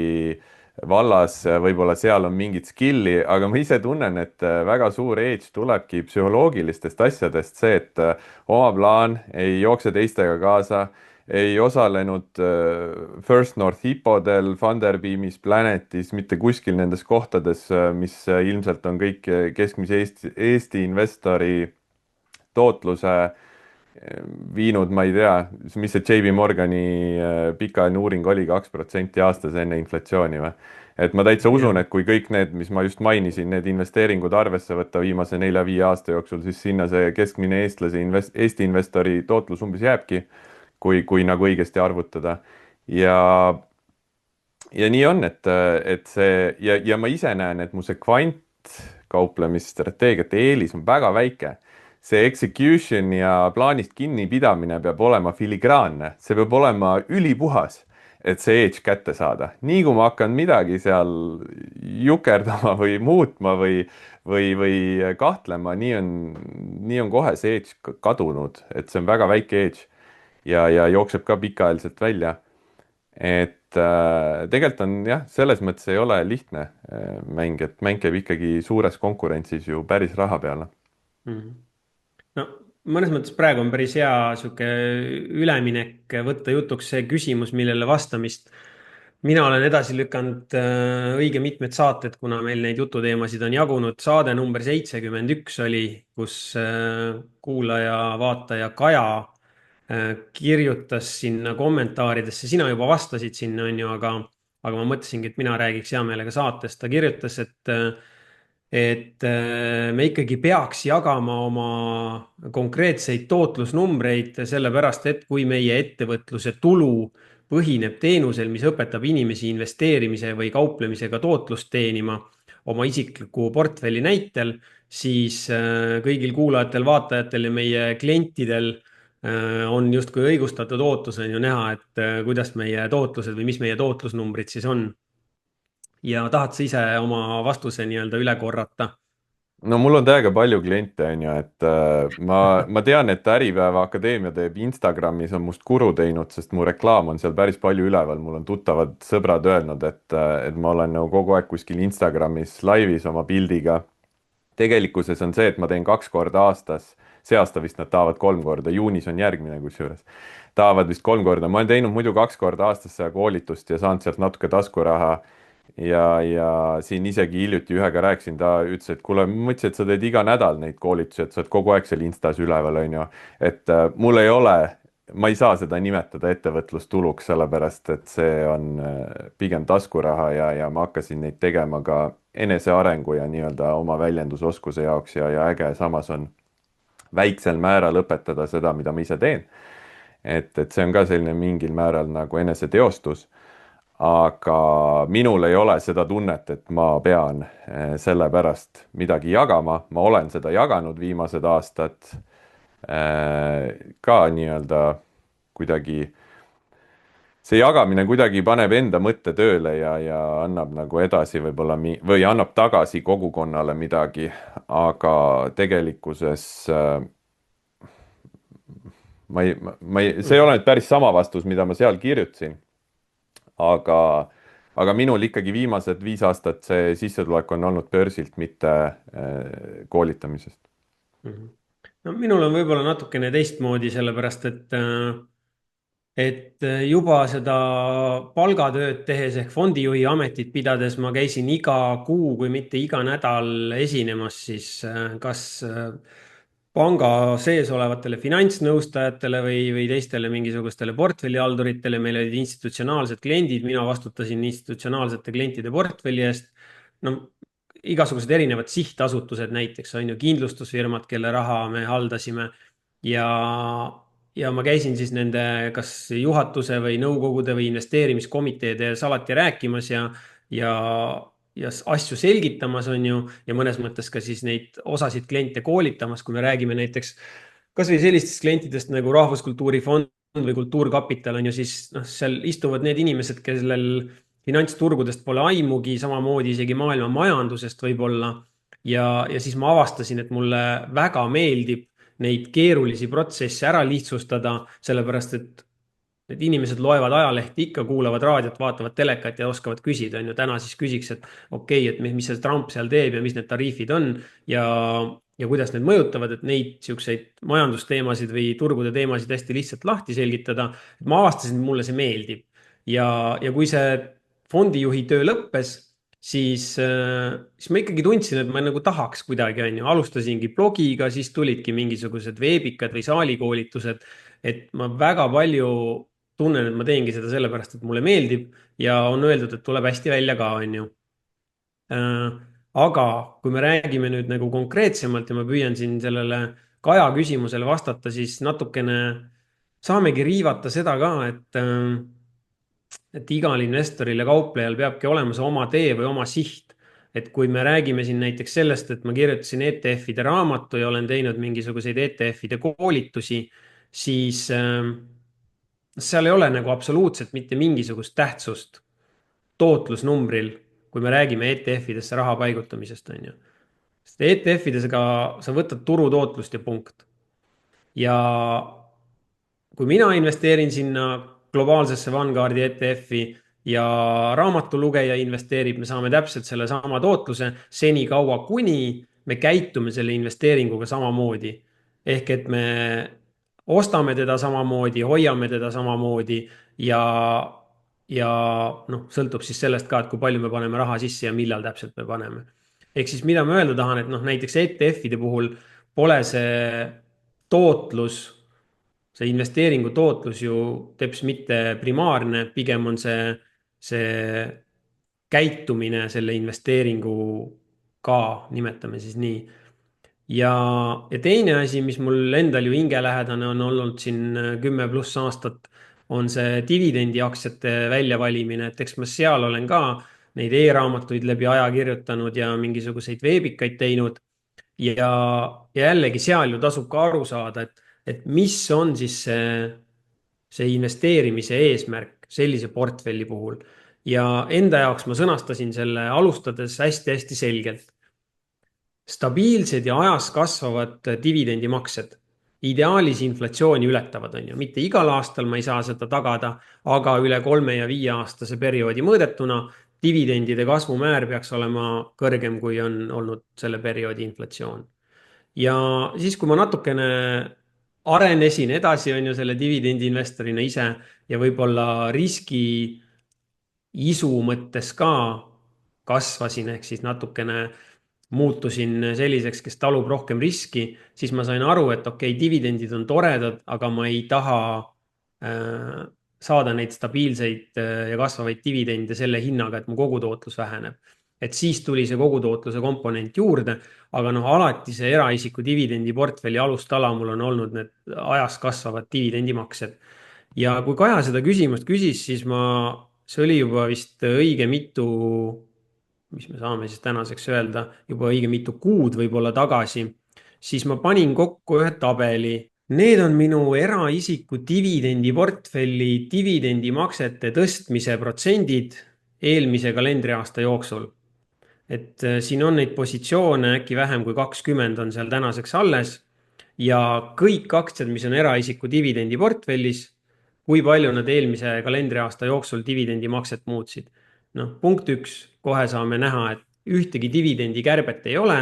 vallas, võib-olla seal on mingit skill'i, aga ma ise tunnen, et väga suur edge tulebki psühholoogilistest asjadest, see, et oma plaan, ei jookse teistega kaasa, ei osalenud First North IPO-del, Funderbeamis, Planetis, mitte kuskil nendes kohtades, mis ilmselt on kõik keskmise Eesti investori tootluse viinud, ma ei tea, mis see JP Morgani pikaajaline uuring oli, 2% aastas enne inflatsiooni või? et ma täitsa usun, jah, et kui kõik need, mis ma just mainisin, need investeeringud arvesse võtta viimase 4-5 aasta jooksul, siis sinna see keskmine Eesti investori tootlus umbes jääbki, kui nagu õigesti arvutada. ja nii on, et see ja ma ise näen, et mu see kvantkauplemisstrateegiate eelis on väga väike. see execution ja plaanist kinnipidamine peab olema filigraanne, see peab olema ülipuhas, et see edge kätte saada. nii kui ma hakkan midagi seal jukerdama või muutma või kahtlema, nii on kohe see edge kadunud, et see on väga väike edge ja jookseb ka pikaajaliselt välja. et tegelikult on jah, selles mõttes ei ole lihtne mäng, et mäng käib ikkagi suures konkurentsis ju päris raha peale. mhm. No mõnes mõttes praegu on päris hea sihuke üleminek võtta jutuks see küsimus, millele vastamist mina olen edasi lükanud õige mitmed saated, kuna meil neid jututeemasid on jagunud. saade number 71 oli, kus kuulaja, vaataja Kaja kirjutas sinna kommentaaridesse, sina juba vastasid sinna, on ju, aga ma mõtlesingi, et mina räägiks hea meelega saatest. ta kirjutas, et me ikkagi peaks jagama oma konkreetseid tootlusnumbreid, sellepärast et kui meie ettevõtluse tulu põhineb teenusel, mis õpetab inimesi investeerimise või kauplemisega tootlust teenima, oma isikliku portfelli näitel, siis kõigil kuulajatel-vaatajatel ja meie klientidel on justkui õigustatud ootus on ju näha, et kuidas meie tootlused või mis meie tootlusnumbrid siis on. Ja tahad sa ise oma vastuse nii-öelda üle korrata? no mul on täiega palju kliente, on ju, et ma tean, et Äripäeva Akadeemia teeb Instagramis, on must kuru teinud, sest mu reklaam on seal päris palju üleval, mul on tuttavad sõbrad öelnud, et ma olen nagu kogu aeg kuskil Instagramis laivis oma pildiga. Tegelikkuses on see, et ma teen 2 korda aastas, see aasta vist nad tahavad 3 korda, juunis on järgmine kusjuures, tahavad vist 3 korda, ma olen teinud muidu 2 korda aastas seda koolitust ja saanud sealt natuke taskuraha ja siin isegi hiljuti ühega rääkisin, ta ütles, et kuule, ma mõtlesin, et sa teed iga nädal neid koolitusi, et sa oled kogu aeg seal Instas üleval, on ju. Et mul ei ole, ma ei saa seda nimetada ettevõtlustuluks, sellepärast et see on pigem taskuraha ja ma hakkasin neid tegema ka enesearengu ja nii-öelda oma väljendusoskuse jaoks ja äge, samas on väiksel määral õpetada seda, mida ma ise teen. Et see on ka selline mingil määral nagu eneseteostus, aga minul ei ole seda tunnet, et ma pean selle pärast midagi jagama, ma olen seda jaganud viimased aastad ka nii-öelda kuidagi, see jagamine kuidagi paneb enda mõtte tööle ja annab nagu edasi võib-olla või annab tagasi kogukonnale midagi, aga tegelikkuses see ei ole nüüd päris sama vastus, mida ma seal kirjutasin, aga, aga minul ikkagi viimased 5 aastat see sissetulek on olnud börsilt, mitte koolitamisest. no minul on võib-olla natukene teistmoodi, sellepärast et juba seda palgatööd tehes ehk fondijuhi ametit pidades ma käisin iga kuu, kui mitte iga nädal esinemas siis kas panga sees olevatele finantsnõustajatele või teistele mingisugustele portfellihalduritele. Meil olid institutsionaalsed kliendid, mina vastutasin institutsionaalsete klientide portfelli eest. no igasugused erinevad sihtasutused näiteks on ju, kindlustusfirmad, kelle raha me haldasime ja ma käisin siis nende kas juhatuse või nõukogude või investeerimiskomiteede ees alati rääkimas ja, ja asju selgitamas, on ju, ja mõnes mõttes ka siis neid osasid kliente koolitamas, kui me räägime näiteks kasvõi sellistest klientidest nagu Rahvuskultuuri Fond või Kultuurkapital on ju, siis noh, seal istuvad need inimesed, kellel finantsturgudest pole aimugi, samamoodi isegi maailma majandusest võib-olla. Ja siis ma avastasin, et mulle väga meeldib neid keerulisi protsesse ära lihtsustada, sellepärast et need inimesed loevad ajalehti ikka, kuulavad raadiot, vaatavad telekat ja oskavad küsida, on ju. Täna siis küsiks, et okei, et mis see Trump seal teeb ja mis need tariifid on ja kuidas need mõjutavad, et neid siukseid majandusteemasid või turgude teemasid hästi lihtsalt lahti selgitada. Ma avastasin, et mulle see meeldib ja kui see fondijuhi töö lõppes, siis ma ikkagi tundsin, et ma nagu tahaks kuidagi, on ju, alustasingi blogiga, siis tulidki mingisugused veebikad või saalikoolitused, et ma väga palju tunnen, et ma teengi seda sellepärast, et mulle meeldib ja on öeldud, et tuleb hästi välja ka, on ju. Aga kui me räägime nüüd nagu konkreetsemalt ja ma püüan siin sellele Kaja küsimusele vastata, siis natukene saamegi riivata seda ka, et igal investoril ja kauplejal peabki olema see oma tee või oma siht. Et kui me räägime siin näiteks sellest, et ma kirjutasin ETF-ide raamatu ja olen teinud mingisuguseid ETF-ide koolitusi, siis seal ei ole nagu absoluutselt mitte mingisugust tähtsust tootlusnumbril, kui me räägime ETF-idesse raha paigutamisest, on ju. sest ETF-idesega sa võtad turutootlust ja punkt. Ja kui mina investeerin sinna globaalsesse Vanguardi ETF-i ja raamatulugeja investeerib, me saame täpselt sellesama tootluse senikaua, kuni me käitume selle investeeringuga samamoodi. Ehk et me ostame teda samamoodi, hoiame teda samamoodi ja noh, sõltub siis sellest ka, et kui palju me paneme raha sisse ja millal täpselt me paneme. Ehk siis mida ma öelda tahan, et noh, näiteks ETF-ide puhul pole see tootlus, see investeeringu tootlus ju teps mitte primaarne, pigem on see käitumine selle investeeringu ka, nimetame siis nii. Ja teine asi, mis mul endal ju hingelähedane on olnud siin 10+ aastat, on see dividendiaktsiate väljavalimine, et eks ma seal olen ka neid e-raamatuid läbi aja kirjutanud ja mingisuguseid veebikaid teinud. ja, ja jällegi seal ju tasub ka aru saada, et mis on siis see investeerimise eesmärk sellise portfelli puhul. ja enda jaoks ma sõnastasin selle alustades hästi-hästi selgelt. Stabiilsed ja ajas kasvavad dividendimaksed ideaalis inflatsiooni ületavad, on ju, mitte igal aastal ma ei saa seda tagada, aga üle 3 ja 5 aastase perioodi mõõdetuna dividendide kasvumäär peaks olema kõrgem, kui on olnud selle perioodi inflatsioon. ja siis, kui ma natukene arenesin edasi, on ju, selle dividendi investorina ise ja võib-olla riski isu mõttes ka kasvasin, ehk siis natukene muutusin selliseks, kes talub rohkem riski, siis ma sain aru, et okei, dividendid on toredad, aga ma ei taha saada neid stabiilseid ja kasvavaid dividende selle hinnaga, et mu kogutootlus väheneb. et siis tuli see kogutootluse komponent juurde, aga noh, alati see eraisiku dividendiportfelli alustala mul on olnud need ajas kasvavad dividendimaksed. ja kui Kaja seda küsimust küsis, siis see oli juba vist õige mitu, mis me saame siis tänaseks öelda, juba õige mitu kuud võib-olla tagasi, siis ma panin kokku ühe tabeli. Need on minu eraisiku dividendiportfelli dividendimaksete tõstmise protsendid eelmise kalendriaasta jooksul. et siin on neid positsioone äkki vähem kui 20 on seal tänaseks alles ja kõik aktsiad, mis on eraisiku dividendiportfellis, kui palju nad eelmise kalendriaasta jooksul dividendimakset muutsid. noh, punkt 1, kohe saame näha, et ühtegi dividendikärbet ei ole,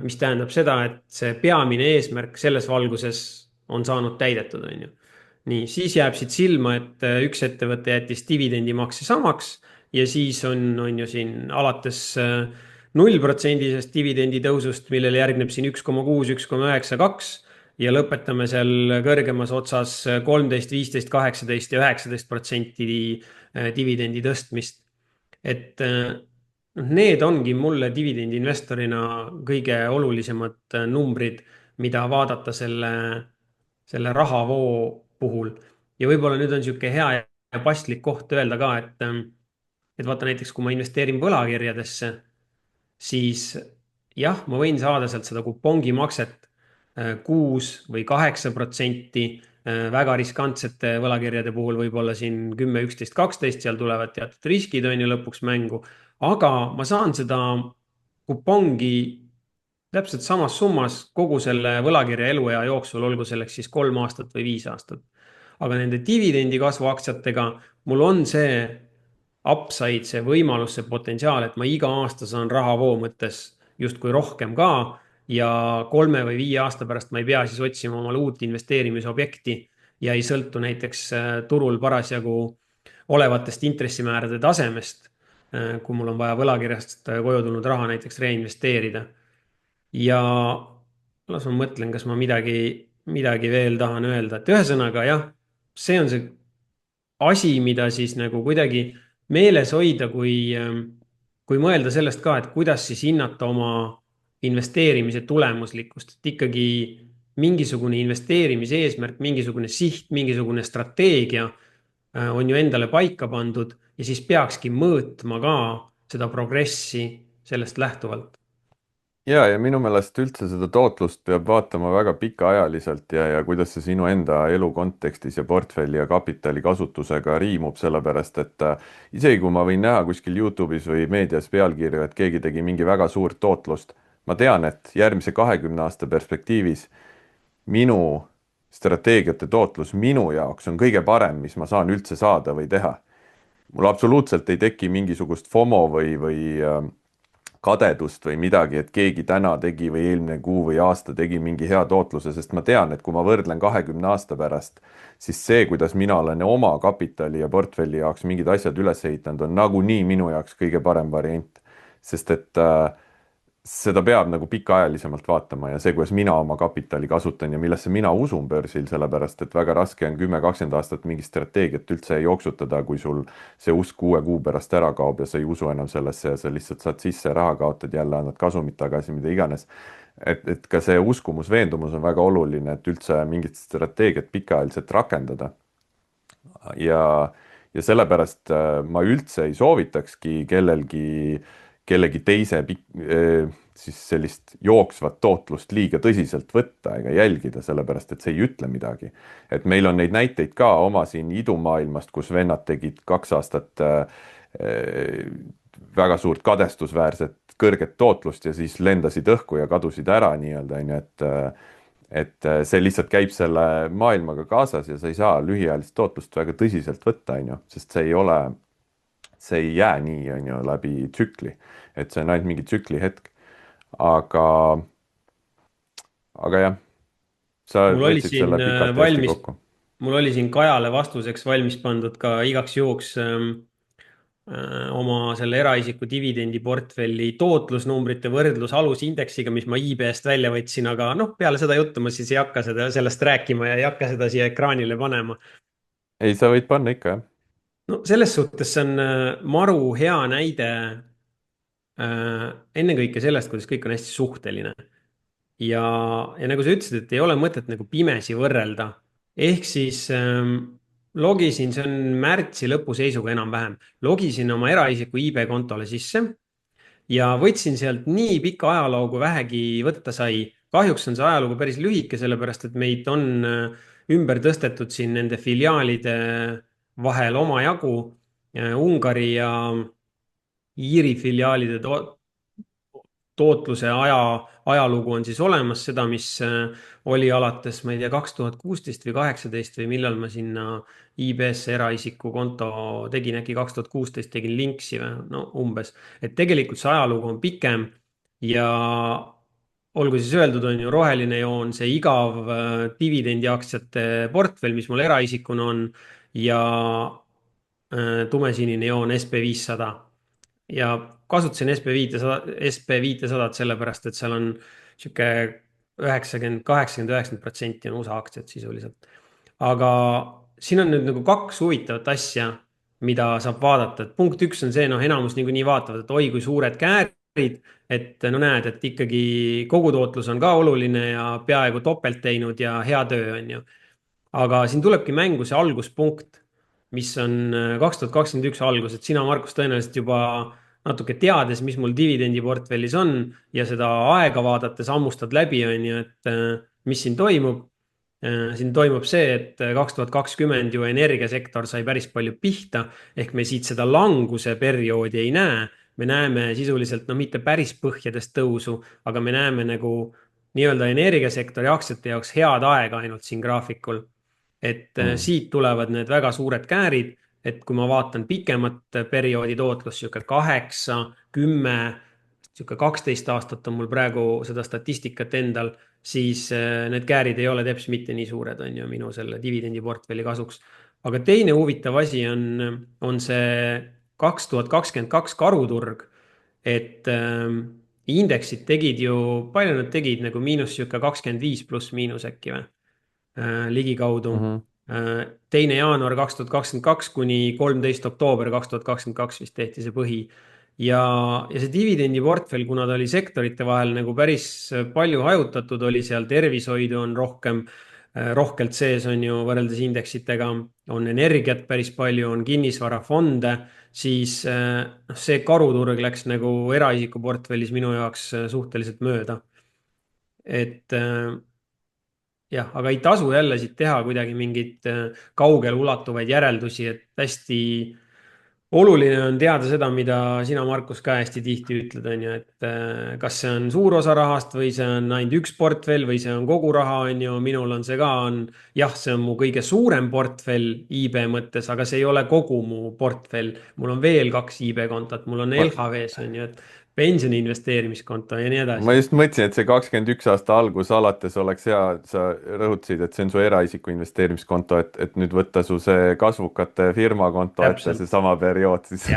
mis tähendab seda, et see peamine eesmärk selles valguses on saanud täidetud, on ju. nii, siis jääb siit silma, et üks ettevõte jättis dividendimakse samaks ja siis on ju siin alates 0%-sest dividendi tõusust, millele järgneb siin 1,6, 1,92 ja lõpetame seal kõrgemas otsas 13, 15, 18 ja 19% dividendi tõstmist. et need ongi mulle dividendi investorina kõige olulisemad numbrid, mida vaadata selle rahavoo puhul. ja võib-olla nüüd on niisugune hea ja paslik koht öelda ka, et vaata näiteks, kui ma investeerin võlakirjadesse, siis jah, ma võin saada sealt seda kupongimakset 6 või 8%, väga riskantsete võlakirjade puhul võib-olla siin 10, 11, 12, seal tulevad teatud riskid on ju lõpuks mängu, aga ma saan seda kupongi täpselt samas summas kogu selle võlakirja eluea jooksul, olgu selleks siis 3 aastat või 5 aastat. aga nende dividendi kasvu aktsiatega mul on see upside, see võimalus, see potentsiaal, et ma iga aasta saan rahavoo mõttes justkui rohkem ka ja 3 või 5 aasta pärast ma ei pea siis otsima omale uut investeerimisobjekti ja ei sõltu näiteks turul parasjagu olevatest intressimäärade tasemest, kui mul on vaja võlakirjast koju tulnud raha näiteks reinvesteerida. ja las ma mõtlen, kas ma midagi veel tahan öelda, et ühesõnaga jah, see on see asi, mida siis nagu kuidagi meeles hoida, kui mõelda sellest ka, et kuidas siis hinnata oma investeerimise tulemuslikkust, et ikkagi mingisugune investeerimise eesmärk, mingisugune siht, mingisugune strateegia on ju endale paika pandud ja siis peakski mõõtma ka seda progressi sellest lähtuvalt. ja minu meelest üldse seda tootlust peab vaatama väga pikaajaliselt ja kuidas see sinu enda elu kontekstis ja portfelli ja kapitali kasutusega riimub, sellepärast et isegi kui ma võin näha kuskil Youtube'is või meedias pealkirju, et keegi tegi mingi väga suurt tootlust, ma tean, et järgmise 20 aasta perspektiivis minu strateegiate tootlus minu jaoks on kõige parem, mis ma saan üldse saada või teha. Mul absoluutselt ei teki mingisugust FOMO või kadedust või midagi, et keegi täna tegi või eelmine kuu või aasta tegi mingi hea tootluse, sest ma tean, et kui ma võrdlen 20 aasta pärast, siis see, kuidas mina olen oma kapitali ja portfelli jaoks mingid asjad üles ehitanud, on nagunii minu jaoks kõige parem variant. sest et seda peab nagu pikaajalisemalt vaatama ja see, kuidas mina oma kapitali kasutan ja millesse mina usun börsil, sellepärast et väga raske on 10-20 aastat mingit strateegiat üldse jooksutada, kui sul see usk 6 kuu pärast ära kaob ja sa ei usu enam sellesse ja sa lihtsalt saad sisse, raha kaotad, jälle annad kasumit tagasi, mida iganes. et ka see uskumus, veendumus on väga oluline, et üldse mingit strateegiat pikaajaliselt rakendada. ja sellepärast ma üldse ei soovitakski kellegi teise siis sellist jooksvat tootlust liiga tõsiselt võtta ega jälgida, sellepärast et see ei ütle midagi. et meil on neid näiteid ka oma siin idumaailmast, kus vennad tegid 2 aastat väga suurt kadestusväärset kõrget tootlust ja siis lendasid õhku ja kadusid ära nii-öelda, onju, et see lihtsalt käib selle maailmaga kaasas ja sa ei saa lühiajalist tootlust väga tõsiselt võtta, onju, sest see ei jää nii, onju, läbi tsükli. et see on ainult mingi tsükli hetk. aga, aga jah, sa mul oli võtsid siin selle pikalt ja hästi valmis, kokku. mul oli siin Kajale vastuseks valmis pandud ka igaks juhuks oma selle eraisiku dividendiportfelli tootlusnumbrite võrdlus alusindeksiga, mis ma IB-st välja võtsin, aga noh, peale seda juttu ma siis ei hakka sellest rääkima ja ei hakka seda siia ekraanile panema. ei, sa võid panna ikka, jah. no selles suhtes see on maru hea näide ennekõike sellest, kuidas kõik on hästi suhteline. ja, ja nagu sa ütlesid, et ei ole mõtet nagu pimesi võrrelda. ehk siis logisin, see on märtsi lõpu seisuga enam-vähem, logisin oma eraisiku IB kontole sisse ja võtsin sealt nii pika ajaloo, kui vähegi võtta sai. kahjuks on see ajalugu päris lühike, sellepärast et meid on ümber tõstetud siin nende filiaalide vahel omajagu. Ungari ja Iiri filiaalide tootluse ajalugu on siis olemas, seda, mis oli alates, ma ei tea, 2016 või 2018 või millal ma sinna IB-sse eraisiku konto tegin, äkki 2016 tegin Linksi või no umbes. et tegelikult see ajalugu on pikem ja olgu siis öeldud, on ju roheline joon, see igav dividendiaktsiate portfell, mis mul eraisikuna on ja tumesinine joon SB500 ja kasutasin SB500 sellepärast, et seal on sihuke 90, 80, 90% on USA aktsiad sisuliselt. aga siin on nüüd nagu kaks huvitavat asja, mida saab vaadata, et punkt üks on see, noh, enamus niikuinii vaatavad, et oi, kui suured käärid, et no näed, et ikkagi kogutootlus on ka oluline ja peaaegu topelt teinud ja hea töö on ju. aga siin tulebki mängu see alguspunkt, mis on 2021 algus, et sina, Markus, tõenäoliselt juba natuke teades, mis mul dividendiportfellis on ja seda aega vaadates hammustad läbi, on ju, et mis siin toimub. siin toimub see, et 2020 ju energiasektor sai päris palju pihta, ehk me siit seda languse perioodi ei näe. me näeme sisuliselt, no mitte päris põhjadest tõusu, aga me näeme nagu nii-öelda energiasektori aktsiate jaoks head aega ainult siin graafikul. et siit tulevad need väga suured käärid, et kui ma vaatan pikemat perioodi tootlust, sihuke 8, 10, sihuke 12 aastat on mul praegu seda statistikat endal, siis need käärid ei ole teps mitte nii suured, on ju, minu selle dividendiportfelli kasuks. aga teine huvitav asi on see 2022 karuturg, et indeksid tegid ju, palju nad tegid nagu miinus sihuke 25 pluss miinus äkki või? Ligikaudu Mm -hmm. 2. jaanuar 2022 kuni 13. oktoober 2022 vist tehti see põhi. ja see dividendiportfell, kuna ta oli sektorite vahel nagu päris palju hajutatud, oli seal tervishoidu on rohkelt sees, on ju, võrreldes indeksitega, on energiat päris palju, on kinnisvarafonde, siis see karuturg läks nagu eraisiku portfellis minu jaoks suhteliselt mööda. et jah, aga ei tasu jälle siit teha kuidagi mingeid kaugele ulatuvaid järeldusi, et hästi oluline on teada seda, mida sina, Markus, ka hästi tihti ütled, on ju, et kas see on suur osa rahast või see on ainult üks portfell või see on kogu raha, on ju, minul on see ka, jah, see on mu kõige suurem portfell IB mõttes, aga see ei ole kogu mu portfell. mul on veel 2 IB kontot, mul on LHV-s, on ju, et pensioni investeerimiskonto ja nii edasi. ma just mõtlesin, et see 21 aasta algus alates oleks hea, sa rõhutasid, et see on su eraisiku investeerimiskonto, et nüüd võtta su see kasvukate firma konto ette seesama periood, siis,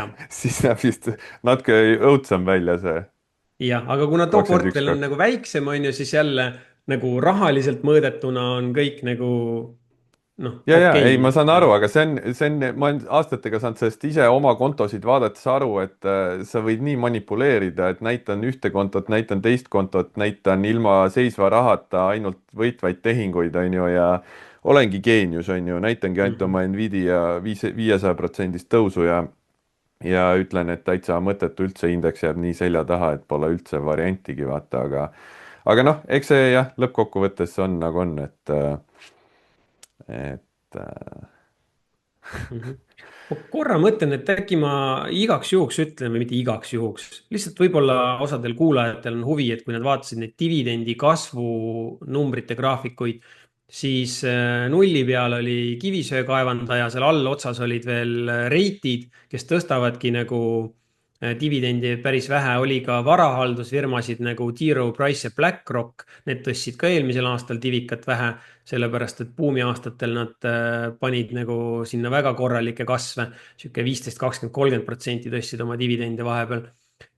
siis näeb vist natuke õudsem välja see. jah, aga kuna too portfell on nagu väiksem, on ju, siis jälle nagu rahaliselt mõõdetuna on kõik nagu noh. ja, ei, ma saan aru, aga ma olen aastatega saanud sellest ise oma kontosid vaadates aru, et sa võid nii manipuleerida, et näitan ühte kontot, näitan teist kontot, näitan ilma seisva rahata ainult võitvaid tehinguid, on ju, ja olengi geenius, on ju, näitangi ainult Mhm. oma Nvidia 500%-st tõusu ja ütlen, et täitsa mõttetu üldse indeks jääb nii selja taha, et pole üldse variantigi, vaata, aga noh, eks see jah, lõppkokkuvõttes on nagu on, et Mhm. ma korra mõtlen, et äkki ma igaks juhuks ütlen või mitte igaks juhuks, lihtsalt võib-olla osadel kuulajatel on huvi, et kui nad vaatasid neid dividendi kasvu numbrite graafikuid, siis nulli peal oli kivisöekaevandaja, seal allotsas olid veel reitid, kes tõstavadki nagu dividendi päris vähe, oli ka varahaldusfirmasid nagu T. Rowe Price ja BlackRock, need tõstsid ka eelmisel aastal divikat vähe, sellepärast et buumiaastatel nad panid nagu sinna väga korralikke kasve, sihuke 15, 20, 30% tõstsid oma dividende vahepeal.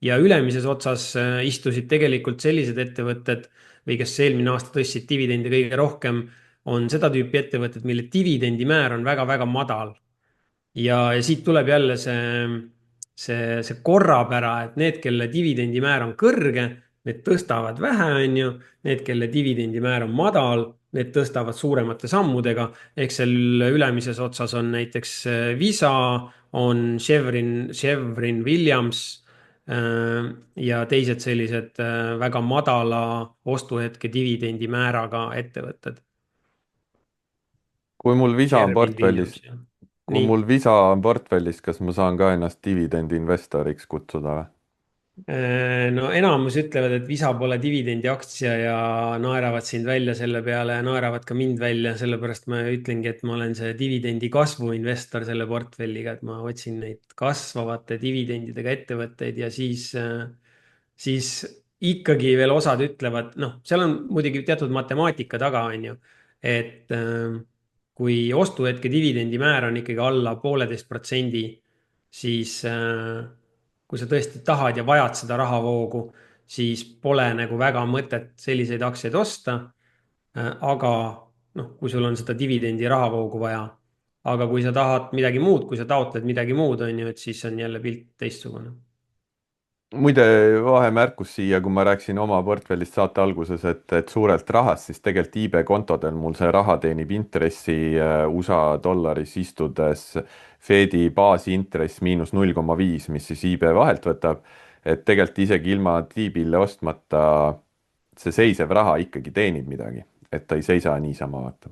ja ülemises otsas istusid tegelikult sellised ettevõtted või kes eelmine aasta tõstsid dividende kõige rohkem, on seda tüüpi ettevõtted, mille dividendimäär on väga-väga madal ja siit tuleb jälle see korrapära, et need, kelle dividendimäär on kõrge, need tõstavad vähe, on ju. Need, kelle dividendimäär on madal, need tõstavad suuremate sammudega. ehk seal ülemises otsas on näiteks Visa, on Chevron Williams ja teised sellised väga madala ostuhetke dividendimääraga ettevõtted. kui mul visa on Sherwin portfellis, Williams ja kui nii. mul visa on portfellis, kas ma saan ka ennast dividendi-investoriks kutsuda või? No enamus ütlevad, et Visa pole dividendiaktsia ja naeravad sind välja selle peale ja naeravad ka mind välja, sellepärast ma ütlengi, et ma olen see dividendi kasvu investor selle portfelliga, et ma otsin neid kasvavate dividendidega ettevõtteid ja siis ikkagi veel osad ütlevad, noh, seal on muidugi teatud matemaatika taga, on ju, et kui ostuhetke dividendimäär on ikkagi alla 1,5%, siis kui sa tõesti tahad ja vajad seda rahavoogu, siis pole nagu väga mõtet selliseid aktsiaid osta. aga noh, kui sul on seda dividendi rahavoogu vaja, aga kui sa tahad midagi muud, kui sa taotled midagi muud, on ju, et siis on jälle pilt teistsugune. muide, vahemärkus siia, kui ma rääkisin oma portfellist saate alguses, et suurelt rahast, siis tegelikult iibe kontodel mul see raha teenib intressi USA dollaris istudes Fedi baasintress -0,5, mis siis iibe vahelt võtab. et tegelikult isegi ilma T-bille ostmata see seisev raha ikkagi teenib midagi, et ta ei seisa niisama, vaata.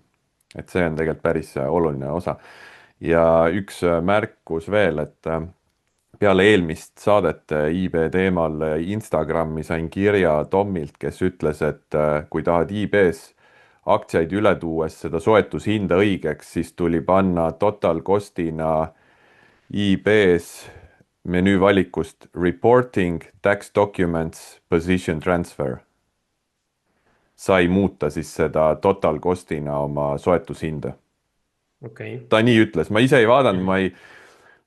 et see on tegelikult päris oluline osa. ja üks märkus veel, et peale eelmist saadet IB teemal Instagrami sain kirja Tomilt, kes ütles, et kui tahad IB-s aktsiaid üle tuues seda soetushinda õigeks, siis tuli panna total cost'ina IB-s menüüvalikust reporting, tax documents, position transfer. sai muuta siis seda total cost'ina oma soetushinda. okei ta nii ütles, ma ise ei vaadanud, okay..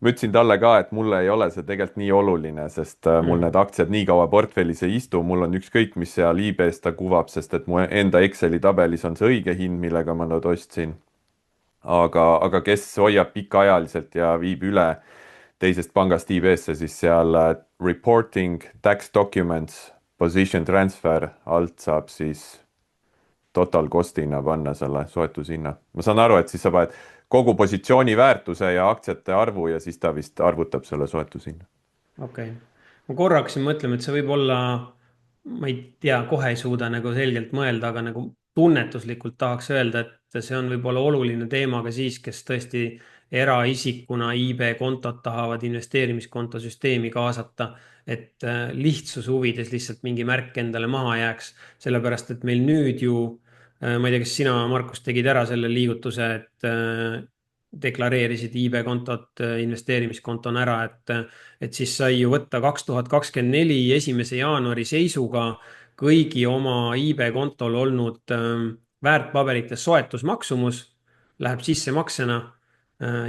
ma ütlesin talle ka, et mulle ei ole see tegelikult nii oluline, sest mul need aktsiad nii kaua portfellis ei istu, mul on ükskõik, mis seal IB-s ta kuvab, sest et mu enda Exceli tabelis on see õige hind, millega ma nad ostsin. aga kes hoiab pikaajaliselt ja viib üle teisest pangast IB-sse, siis seal reporting, tax documents, position transfer alt saab siis total cost'ina panna selle soetushinna. ma saan aru, et siis sa paned kogu positsiooni väärtuse ja aktsiate arvu ja siis ta vist arvutab selle soetushinna. okei okay., ma korra hakkasin mõtlema, et see võib olla, ma ei tea, kohe ei suuda nagu selgelt mõelda, aga nagu tunnetuslikult tahaks öelda, et see on võib-olla oluline teema ka siis, kes tõesti eraisikuna IB kontot tahavad investeerimiskonto süsteemi kaasata, et lihtsuse huvides lihtsalt mingi märk endale maha jääks, sellepärast et meil nüüd ju ma ei tea, kas sina, Markus, tegid ära selle liigutuse, et deklareerisid IB kontot investeerimiskontona ära, et siis sai ju võtta 2024 1. jaanuari seisuga kõigi oma IB kontol olnud väärtpaberite soetusmaksumus läheb sissemaksena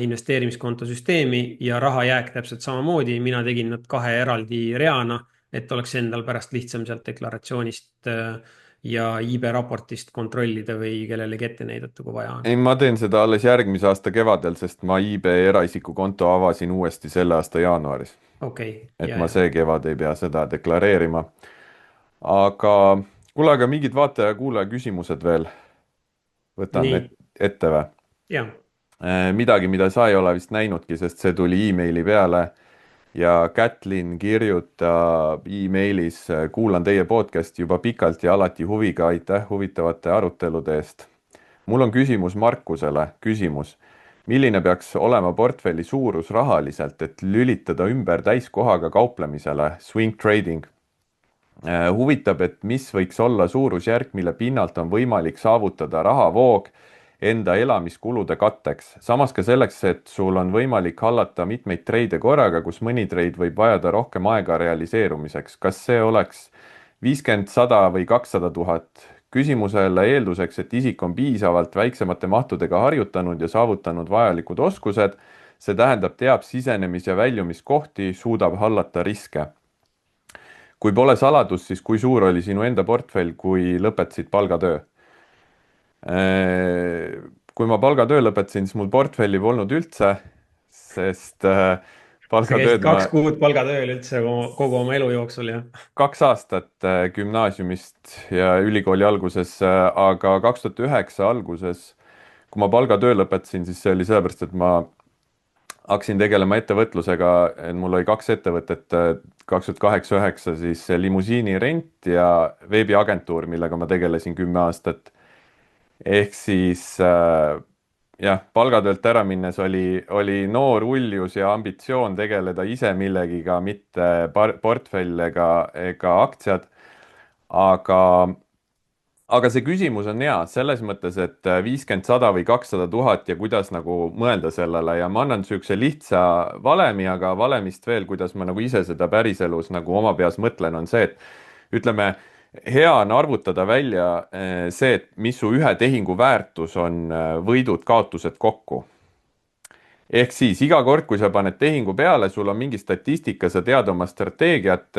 investeerimiskonto süsteemi ja raha jääk täpselt samamoodi. mina tegin nad kahe eraldi reana, et oleks endal pärast lihtsam sealt deklaratsioonist ja IB raportist kontrollida või kellelegi ette näidata, kui vaja on. ei, ma teen seda alles järgmise aasta kevadel, sest ma IB eraisiku konto avasin uuesti selle aasta jaanuaris. okei okay., et ja, ma ja. see kevad ei pea seda deklareerima. aga kuule, aga mingid vaataja-kuulaja küsimused veel võtan, nii, et ette või? jah, Midagi, mida sa ei ole vist näinudki, sest see tuli emaili peale ja Kätlin kirjutab emailis, kuulan teie podcasti juba pikalt ja alati huviga, aitäh huvitavate arutelude eest. Mul on küsimus Markusele, küsimus. Milline peaks olema portfelli suurus rahaliselt, et lülitada ümber täiskohaga kauplemisele, swing trading? Huvitab, et mis võiks olla suurusjärk, mille pinnalt on võimalik saavutada rahavoog enda elamiskulude katteks. Samas ka selleks, et sul on võimalik hallata mitmeid treide korraga, kus mõni treid võib vajada rohkem aega realiseerumiseks. Kas see oleks 50, 100 või 200 000? Küsimusele eelduseks, et isik on piisavalt väiksemate mahtudega harjutanud ja saavutanud vajalikud oskused, see tähendab, teab sisenemis- ja väljumiskohti, suudab hallata riske. Kui pole saladus, siis kui suur oli sinu enda portfell, kui lõpetasid palgatöö? Kui ma palgatöö lõpetasin, siis mul portfelli polnud üldse, sest sa käisid palgatööd ma 2 kuud palgatööl üldse kogu oma elu jooksul ja 2 aastat gümnaasiumist ja ülikooli alguses, aga 2009 alguses, kui ma palgatöö lõpetasin, siis see oli sellepärast, et ma hakkasin tegelema ettevõtlusega, mul oli 2 ettevõtet, 2008-2009 siis limusiinirent ja veebiagentuur, millega ma tegelesin 10 aastat. Ehk siis jah, palgatöölt ära minnes oli noor uljus ja ambitsioon tegeleda ise millegiga, mitte portfell ega aktsiad. aga Aga see küsimus on hea, selles mõttes, et 50, 100 või 200 000 ja kuidas nagu mõelda sellele ja ma annan niisuguse lihtsa valemi, aga valemist veel, kuidas ma nagu ise seda päriselus nagu oma peas mõtlen, on see, et ütleme, hea on arvutada välja see, et mis su ühe tehingu väärtus on võidud-kaotused kokku. Ehk siis iga kord, kui sa paned tehingu peale, sul on mingi statistika, sa tead oma strateegiat,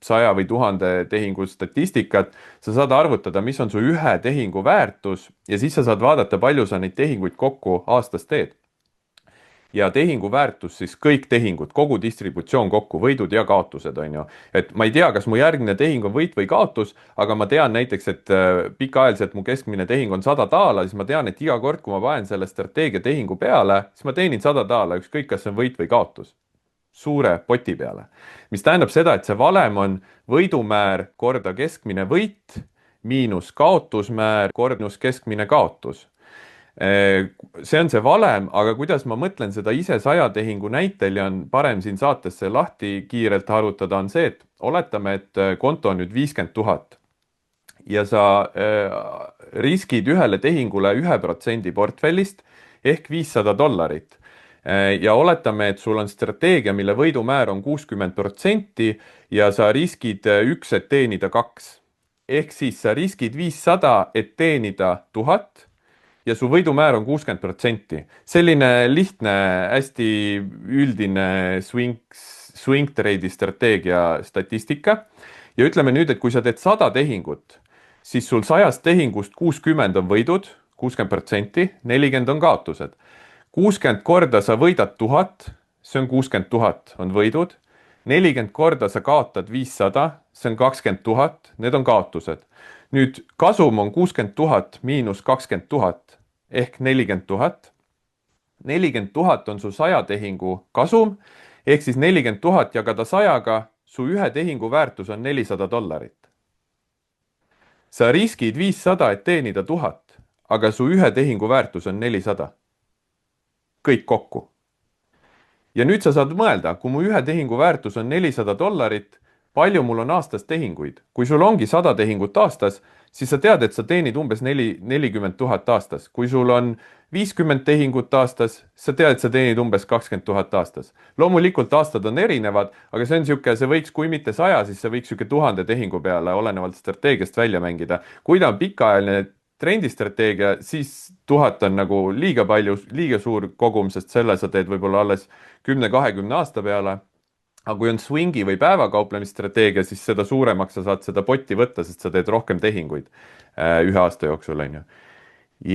100 või 1000 tehingu statistikat, sa saad arvutada, mis on su ühe tehingu väärtus ja siis sa saad vaadata, palju sa neid tehinguid kokku aastas teed. Ja tehingu väärtus siis kõik tehingud, kogu distributsioon kokku, võidud ja kaotused, on ju. Et ma ei tea, kas mu järgmine tehing on võit või kaotus, aga ma tean näiteks, et pikaajaliselt mu keskmine tehing on 100 daala, siis ma tean, et iga kord, kui ma panen selle strateegia tehingu peale, siis ma teenin 100 daala, ükskõik, kas see on võit või kaotus. Suure poti peale, mis tähendab seda, et see valem on võidumäär korda keskmine võit miinus kaotusmäär korda keskmine kaotus. See on see valem, aga kuidas ma mõtlen seda ise 100 tehingu näitel ja on parem siin saates see lahti kiirelt arvutada, on see, et oletame, et konto on nüüd 50 000 ja sa riskid ühele tehingule 1% portfellist ehk $500. Ja oletame, et sul on strateegia, mille võidumäär on 60% ja sa riskid 1, et teenida 2. Ehk siis sa riskid 500, et teenida 1000 ja su võidumäär on 60%. Selline lihtne, hästi üldine swing trade'i strateegia statistika. Ja ütleme nüüd, et kui sa teed 100 tehingut, siis sul 100 tehingust 60 on võidud, 60%, 40 on kaotused. 60 korda sa võidad 1000, see on 60 000, on võidud. 40 korda sa kaotad 500, see on 20 000, need on kaotused. Nüüd kasum on 60 000 miinus 20 000 ehk 40 000. 40 000 on su 100 tehingu kasum, ehk siis 40 000 jagada 100-ga, su ühe tehingu väärtus on $400. Sa riskid 500, et teenida 1000, aga su ühe tehingu väärtus on 400. Kõik kokku. Ja nüüd sa saad mõelda, kui mu ühe tehingu väärtus on $400, palju mul on aastas tehinguid. Kui sul ongi 100 tehingut aastas, siis sa tead, et sa teenid umbes 40 000 aastas. Kui sul on 50 tehingut aastas, sa tead, et sa teenid umbes 20 000 aastas. Loomulikult aastad on erinevad, aga see on niisugune, see võiks, kui mitte 100, siis see võiks niisugune 1000 tehingu peale olenevalt strateegiast välja mängida. Kui ta on pikaajaline trendistrateegia, siis 1000 on nagu liiga palju, liiga suur kogum, sest selle sa teed võib-olla alles 10-20 aasta peale. Aga kui on swingi või päevakauplemisstrateegia, siis seda suuremaks sa saad seda potti võtta, sest sa teed rohkem tehinguid ühe aasta jooksul, on ju.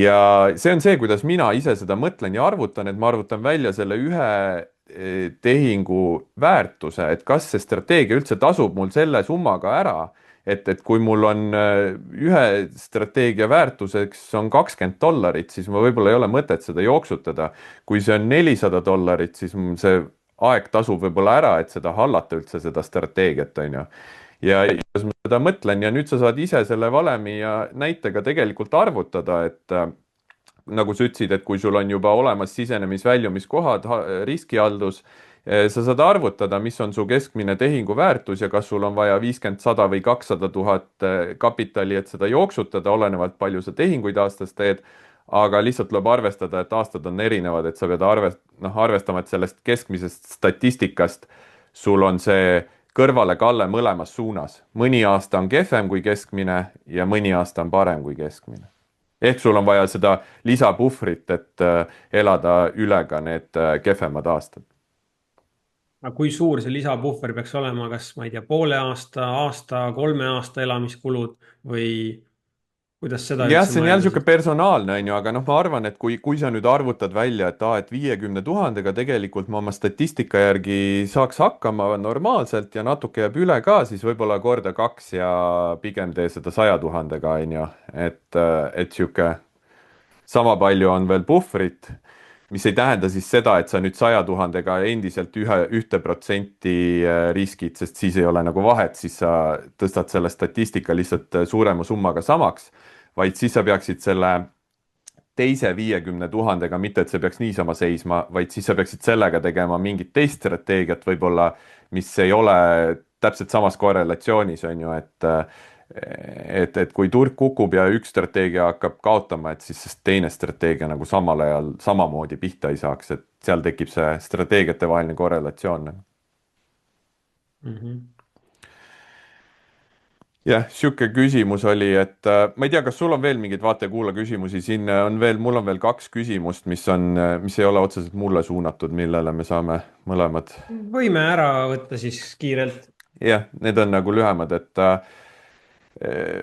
Ja see on see, kuidas mina ise seda mõtlen ja arvutan, et ma arvutan välja selle ühe tehingu väärtuse, et kas see strateegia üldse tasub mul selle summaga ära, et kui mul on ühe strateegia väärtuseks on $20, siis ma võib-olla ei ole mõtet seda jooksutada. kui see on $400, siis see aeg tasub võib-olla ära, et seda hallata üldse, seda strateegiat, on ju. Ja kuidas ma seda mõtlen ja nüüd sa saad ise selle valemi ja näitega tegelikult arvutada, et nagu sa ütlesid, et kui sul on juba olemas sisenemis-väljumiskohad, riskihaldus, sa saad arvutada, mis on su keskmine tehingu väärtus ja kas sul on vaja 50, 100 või 200 000 kapitali, et seda jooksutada, olenevalt palju sa tehinguid aastas teed. aga lihtsalt tuleb arvestada, et aastad on erinevad, et sa pead arvestama, et sellest keskmisest statistikast sul on see kõrvalekalle mõlemas suunas. mõni aasta on kehvem kui keskmine ja mõni aasta on parem kui keskmine. Ehk sul on vaja seda lisapuhvrit, et elada üle ka need kehvemad aastad. aga kui suur see lisapuhver peaks olema, kas ma ei tea, poole aasta, aasta, 3 aasta elamiskulud või kuidas seda jah, üldse see on jälle mõelda niisugune siis? personaalne, on ju, aga noh, ma arvan, et kui sa nüüd arvutad välja, et 50 000-ga tegelikult ma oma statistika järgi saaks hakkama normaalselt ja natuke jääb üle ka, siis võib-olla korda 2 ja pigem tee seda 100 000-ga, on ju. et sihuke sama palju on veel puhvrit, mis ei tähenda siis seda, et sa nüüd 100 000-ga endiselt 1% riskid, sest siis ei ole nagu vahet, siis sa tõstad selle statistika lihtsalt suurema summaga samaks, vaid siis sa peaksid selle teise 50 000-ga, mitte et see peaks niisama seisma, vaid siis sa peaksid sellega tegema mingit teist strateegiat võib-olla, mis ei ole täpselt samas korrelatsioonis, on ju, et kui turg kukub ja üks strateegia hakkab kaotama, et siis teine strateegia nagu samal ajal samamoodi pihta ei saaks, et seal tekib see strateegiate vaheline korrelatsioon. Mhm. jah, sihuke küsimus oli, et ma ei tea, kas sul on veel mingeid vaata-kuula küsimusi, siin on veel, mul on veel 2 küsimust, mis ei ole otseselt mulle suunatud, millele me saame mõlemad. võime ära võtta siis kiirelt. jah, need on nagu lühemad, et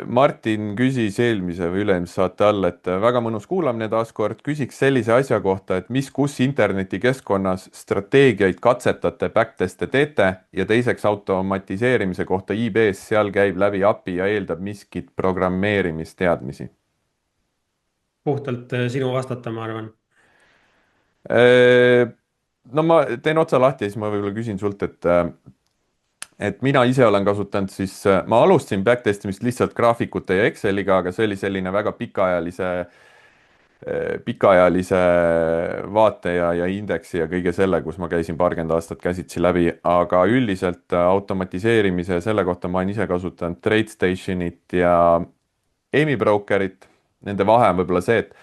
Martin küsis eelmise või üle-eelmise saate all, et väga mõnus kuulamine taaskord, küsiks sellise asja kohta, et kus internetikeskkonnas strateegiaid katsetate, backtest'e teete ja teiseks automatiseerimise kohta IB-s, seal käib läbi API ja eeldab miskit programmeerimisteadmisi. Puhtalt sinu vastata, ma arvan. no ma teen otsa lahti ja siis ma võib-olla küsin sult, et mina ise olen kasutanud siis, ma alustasin backtestimist lihtsalt graafikute ja Exceliga, aga see oli selline väga pikaajalise vaate ja indeksi ja kõige selle, kus ma käisin paarkümmend aastat käsitsi läbi, aga üldiselt automatiseerimise selle kohta ma olen ise kasutanud TradeStationit ja Amy Brokerit. Nende vahe on võib-olla see, et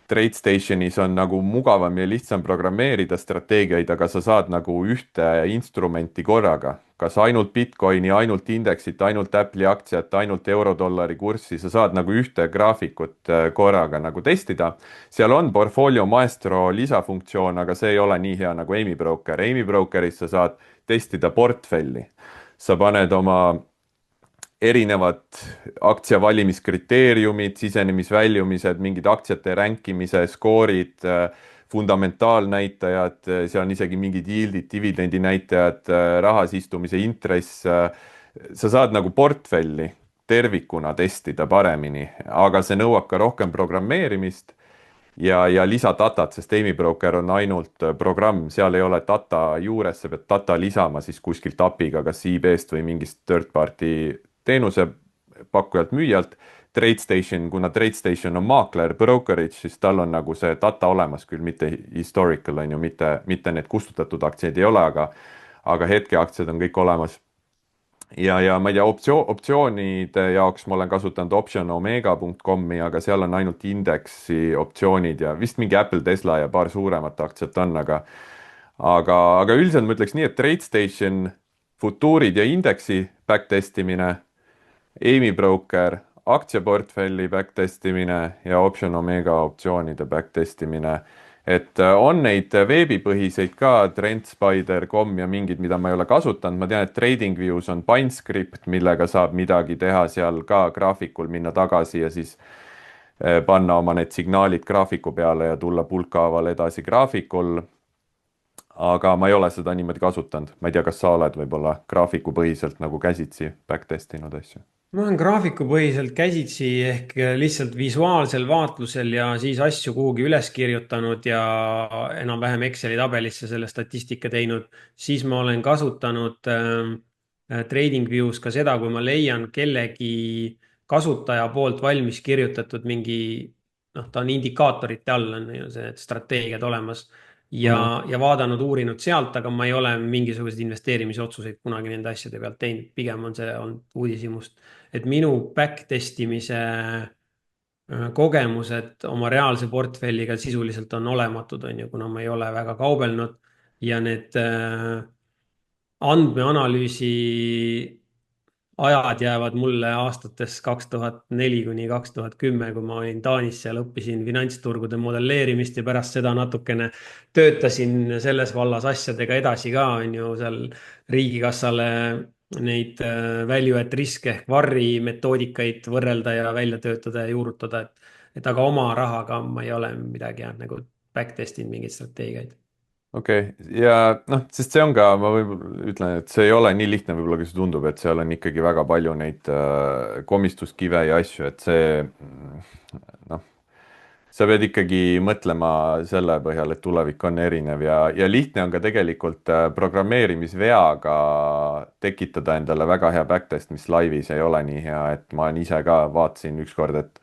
TradeStationis on nagu mugavam ja lihtsam programmeerida strateegiaid, aga sa saad nagu ühte instrumenti korraga, kas ainult Bitcoini, ainult indeksit, ainult Apple'i aktsiat, ainult euro-dollari kurssi, sa saad nagu ühte graafikut korraga nagu testida. seal on Portfolio Maestro lisafunktsioon, aga see ei ole nii hea nagu Amy Broker. Amy Brokeris sa saad testida portfelli. sa paned oma erinevad aktsia valimiskriteeriumid, sisenemis-väljumised, mingid aktsiate ränkimise skoorid, fundamentaalnäitajad, seal on isegi mingid yield'id, dividendinäitajad, rahas istumise intress. sa saad nagu portfelli tervikuna testida paremini, aga see nõuab ka rohkem programmeerimist ja lisadatat, sest Amy Broker on ainult programm, seal ei ole data juures, sa pead data lisama siis kuskilt API-ga, kas IB-st või mingist third party teenusepakkujalt, müüjalt. TradeStation, kuna TradeStation on maakler, brokerage, siis tal on nagu see data olemas küll, mitte historical on ju, mitte need kustutatud aktsiaid ei ole, aga hetkeaktsiad on kõik olemas. ja ma ei tea, optsioonide jaoks ma olen kasutanud optionomega.com-i, aga seal on ainult indeksi optsioonid ja vist mingi Apple, Tesla ja paar suuremat aktsiat on, aga üldiselt ma ütleks nii, et TradeStation, futuurid ja indeksi backtestimine, Amy Broker, aktsiaportfelli backtestimine ja Optionomega optsioonide backtestimine. et on neid veebipõhiseid ka, TrendSpider.com ja mingid, mida ma ei ole kasutanud. ma tean, et TradingViews on PineScript, millega saab midagi teha seal ka graafikul, minna tagasi ja siis panna oma need signaalid graafiku peale ja tulla pulkhaaval edasi graafikul. aga ma ei ole seda niimoodi kasutanud. ma ei tea, kas sa oled võib-olla graafikupõhiselt nagu käsitsi backtestinud asju? ma olen graafikupõhiselt käsitsi ehk lihtsalt visuaalsel vaatlusel ja siis asju kuhugi üles kirjutanud ja enam-vähem Exceli tabelisse selle statistika teinud. siis ma olen kasutanud TradingViews ka seda, kui ma leian kellegi kasutaja poolt valmis kirjutatud mingi, noh, ta on indikaatorite all, on ju see strateegiad olemas Mhm. ja vaadanud, uurinud sealt, aga ma ei ole mingisuguseid investeerimisotsuseid kunagi nende asjade pealt teinud. pigem on see olnud uudishimust, et minu back testimise kogemused oma reaalse portfelliga sisuliselt on olematud, on ju, kuna ma ei ole väga kaubelnud ja need andmeanalüüsi ajad jäävad mulle aastatest 2004 kuni 2010, kui ma olin Taanis, seal õppisin finantsturgude modelleerimist ja pärast seda natukene töötasin selles vallas asjadega edasi ka, on ju, seal riigikassale neid value at risk ehk varri metoodikaid võrrelda ja välja töötada ja juurutada, et aga oma rahaga ma ei ole midagi jah, nagu back test inud mingeid strateegiaid. okei, ja noh, sest see on ka, ma võib-olla ütlen, et see ei ole nii lihtne võib-olla, kui see tundub, et seal on ikkagi väga palju neid komistuskive ja asju, et see noh, sa pead ikkagi mõtlema selle põhjal, et tulevik on erinev ja lihtne on ka tegelikult programmeerimisveaga tekitada endale väga hea backtest, mis laivis ei ole nii hea, et ma olen ise ka vaatasin ükskord, et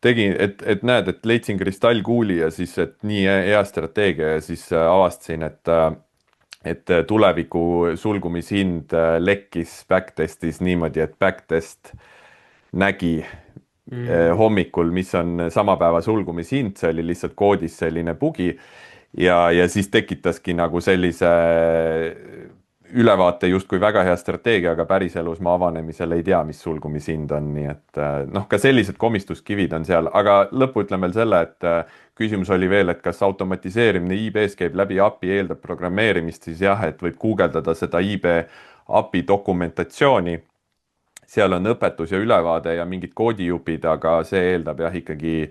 tegin, et näed, et leidsin kristallkuuli ja siis, et nii hea strateegia ja siis avastasin, et tuleviku sulgumishind lekkis backtestis niimoodi, et backtest nägi Mm. hommikul, mis on sama päeva sulgumishind, see oli lihtsalt koodis selline bugi ja siis tekitaski nagu sellise ülevaate justkui väga hea strateegia, aga päriselus ma avanemisel ei tea, mis sulgumishind on, nii et noh, ka sellised komistuskivid on seal, aga lõppu ütlen veel selle, et küsimus oli veel, et kas automatiseerimine IB-s käib läbi API, eeldab programmeerimist, siis jah, et võib guugeldada seda IB API dokumentatsiooni, seal on õpetus ja ülevaade ja mingid koodijupid, aga see eeldab jah, ikkagi